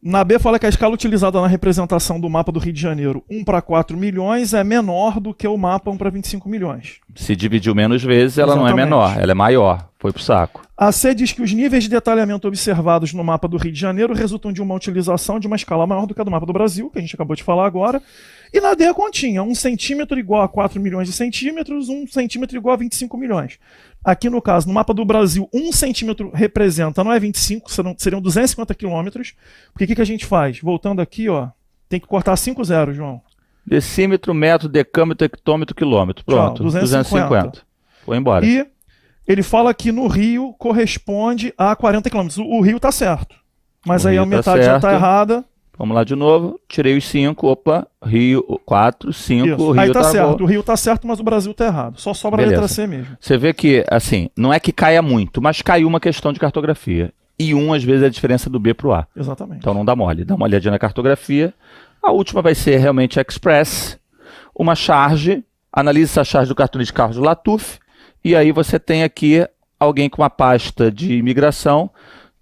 Na B fala que a escala utilizada na representação do mapa do Rio de Janeiro, 1/4 milhões, é menor do que o mapa 1/25 milhões. Se dividiu menos vezes, ela não é menor, ela é maior. Foi pro saco. A C diz que os níveis de detalhamento observados no mapa do Rio de Janeiro resultam de uma utilização de uma escala maior do que a do mapa do Brasil, que a gente acabou de falar agora. E na D a continha, 1 centímetro igual a 4 milhões de centímetros, 1 centímetro igual a 25 milhões. Aqui no caso, no mapa do Brasil, 1 centímetro representa, não é 25, seriam 250 quilômetros. Porque o que a gente faz? Voltando aqui, ó, tem que cortar 5 zeros, João. Decímetro, metro, decâmetro, hectômetro, quilômetro. Pronto, 250. Foi embora. E ele fala que no Rio corresponde a 40 quilômetros. O Rio tá certo. Mas aí a metade já tá errada. Vamos lá de novo. Tirei os 5. Opa, Rio 4, 5. O Rio aí tá certo. bom. O Rio tá certo, mas o Brasil tá errado. Só sobra a letra C mesmo. Você vê que, assim, não é que caia muito, mas caiu uma questão de cartografia. E às vezes, é a diferença do B pro A. Exatamente. Então não dá mole. Dá uma olhadinha na cartografia. A última vai ser realmente Express. Uma charge. Analise essa charge do cartão de carros do Latuf. E aí você tem aqui alguém com uma pasta de imigração.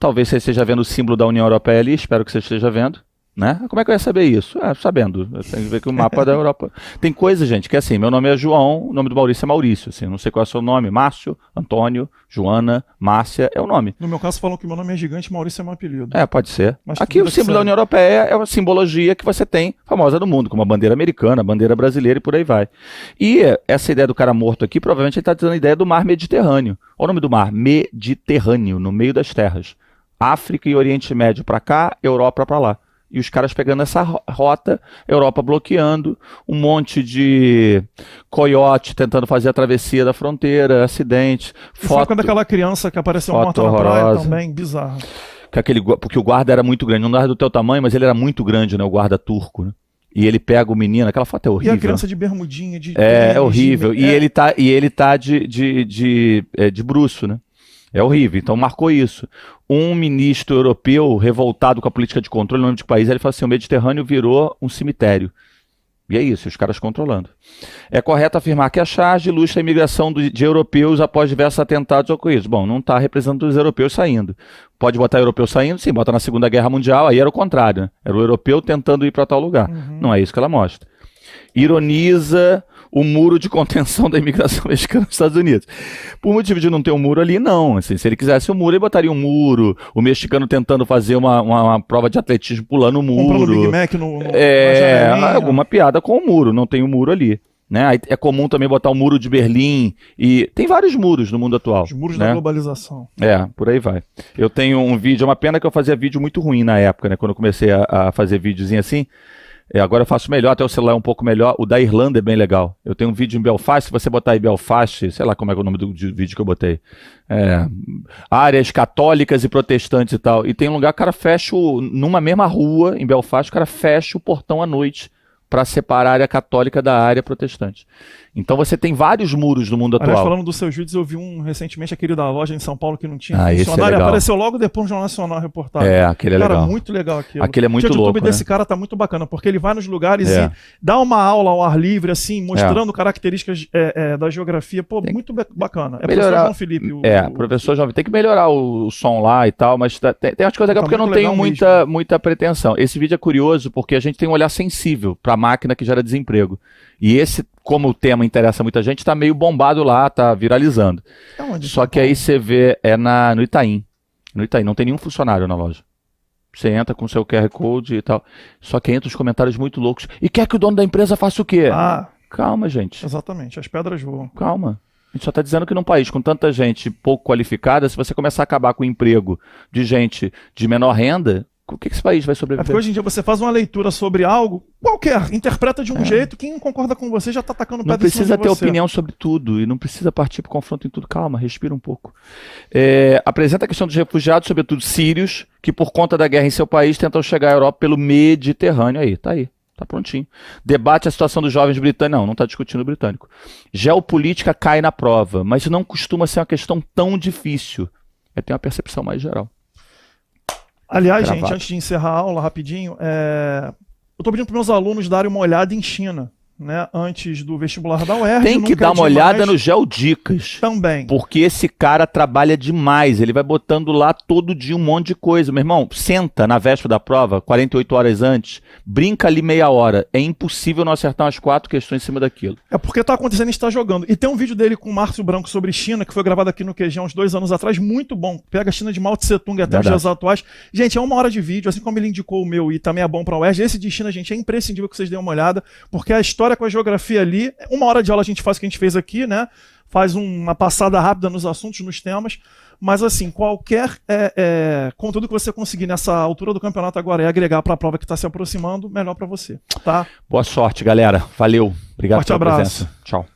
Talvez você esteja vendo o símbolo da União Europeia ali. Espero que você esteja vendo. Né? Como é que eu ia saber isso? Sabendo. Eu tenho que ver que o mapa da Europa... Tem coisa, gente, que assim, meu nome é João, o nome do Maurício é Maurício. Assim, eu não sei qual é o seu nome. Márcio, Antônio, Joana, Márcia, é o nome. No meu caso, falam que meu nome é gigante, Maurício é meu apelido. Pode ser. Mas aqui o símbolo da União Europeia é uma simbologia que você tem, famosa do mundo, como a bandeira americana, a bandeira brasileira e por aí vai. E essa ideia do cara morto aqui, provavelmente ele está dando a ideia do mar Mediterrâneo. Olha o nome do mar, Mediterrâneo, no meio das terras. África e Oriente Médio para cá, Europa para lá. E os caras pegando essa rota, Europa bloqueando, um monte de coiote tentando fazer a travessia da fronteira, acidente. Foi quando aquela criança que apareceu morta na praia também, bizarro. Porque o guarda era muito grande, não era do teu tamanho, mas ele era muito grande, né, o guarda turco, né? E ele pega o menino, aquela foto é horrível. E a criança de bermudinha, de... É horrível. E ele tá de bruço, né? É horrível, então marcou isso. Um ministro europeu revoltado com a política de controle no nome de país, ele falou assim, o Mediterrâneo virou um cemitério. E é isso, os caras controlando. É correto afirmar que a charge ilustra a imigração de europeus após diversos atentados ocorridos. Bom, não está representando os europeus saindo. Pode botar europeu saindo? Sim, bota na Segunda Guerra Mundial, aí era o contrário, né? Era o europeu tentando ir para tal lugar. Não é isso que ela mostra. Ironiza o muro de contenção da imigração mexicana nos Estados Unidos. Por motivo de não ter um muro ali, não. Assim, se ele quisesse um muro, ele botaria um muro. O mexicano tentando fazer uma prova de atletismo pulando o muro. Comprando Big Mac no alguma piada com o muro. Não tem um muro ali. Né? Aí é comum também botar o muro de Berlim. E tem vários muros no mundo atual. Os muros né? da globalização. Por aí vai. Eu tenho um vídeo, é uma pena que eu fazia vídeo muito ruim na época, né? Quando eu comecei a fazer videozinho assim. Agora eu faço melhor, até o celular é um pouco melhor. O da Irlanda é bem legal. Eu tenho um vídeo em Belfast, se você botar aí Belfast, sei lá como é o nome do vídeo que eu botei. Áreas católicas e protestantes e tal. E tem um lugar que o cara fecha, numa mesma rua, em Belfast, o cara fecha o portão à noite para separar a área católica da área protestante. Então você tem vários muros no mundo atual. Aliás, falando dos seus vídeos, eu vi recentemente aquele da loja em São Paulo que não tinha funcionário. Esse é legal. Apareceu logo depois no Jornal Nacional reportagem. Aquele é legal. Cara, muito legal aquilo. Aquele é muito louco, o YouTube né? desse cara tá muito bacana, porque ele vai nos lugares e dá uma aula ao ar livre, assim, mostrando características da geografia. Pô, muito bacana. É melhorar... professor João Felipe. Professor João Felipe. Tem que melhorar o som lá e tal, mas tem umas coisas legais porque eu não tenho muita pretensão. Esse vídeo é curioso porque a gente tem um olhar sensível para a máquina que gera desemprego. E esse, como o tema interessa muita gente, tá meio bombado lá, tá viralizando. Só que aí você vê, no Itaim. No Itaim, não tem nenhum funcionário na loja. Você entra com o seu QR Code e tal. Só que entra os comentários muito loucos. E quer que o dono da empresa faça o quê? Calma, gente. Exatamente, as pedras voam. Calma. A gente só está dizendo que num país com tanta gente pouco qualificada, se você começar a acabar com o emprego de gente de menor renda, o que esse país vai É sobreviver? porque hoje em dia você faz uma leitura sobre algo qualquer, interpreta de um jeito, quem não concorda com você já está atacando Não pedra em cima precisa de ter você. opinião sobre tudo e não precisa partir para o confronto em tudo. Calma, respira um pouco. Apresenta a questão dos refugiados, sobretudo sírios, que por conta da guerra em seu país tentam chegar à Europa pelo Mediterrâneo. Aí, tá aí. Tá prontinho. Debate a situação dos jovens britânicos. Não está discutindo o britânico. Geopolítica cai na prova, mas isso não costuma ser uma questão tão difícil. Tem uma percepção mais geral. Aliás, Gravado. gente, antes de encerrar a aula rapidinho, eu estou pedindo para meus alunos darem uma olhada em China, né, antes do vestibular da UERJ. Tem que dar uma olhada no GeoDicas. Também. Porque esse cara trabalha demais. Ele vai botando lá todo dia um monte de coisa. Meu irmão, senta na véspera da prova, 48 horas antes, brinca ali meia hora. É impossível não acertar umas 4 questões em cima daquilo. É porque tá acontecendo e está jogando. E tem um vídeo dele com o Márcio Branco sobre China, que foi gravado aqui no QG há uns 2 anos atrás, muito bom. Pega a China de Mao Tse Tung até os dias atuais. Gente, é 1 hora de vídeo, assim como ele indicou o meu e também é bom para a UERJ. Esse de China, gente, é imprescindível que vocês deem uma olhada, porque a história com a geografia ali, 1 hora de aula a gente faz o que a gente fez aqui, né? Faz uma passada rápida nos assuntos, nos temas. Mas assim, qualquer conteúdo que você conseguir nessa altura do campeonato agora e agregar para a prova que está se aproximando, melhor para você, tá? Boa sorte, galera. Valeu. Obrigado Forte pela abraço. presença. Tchau.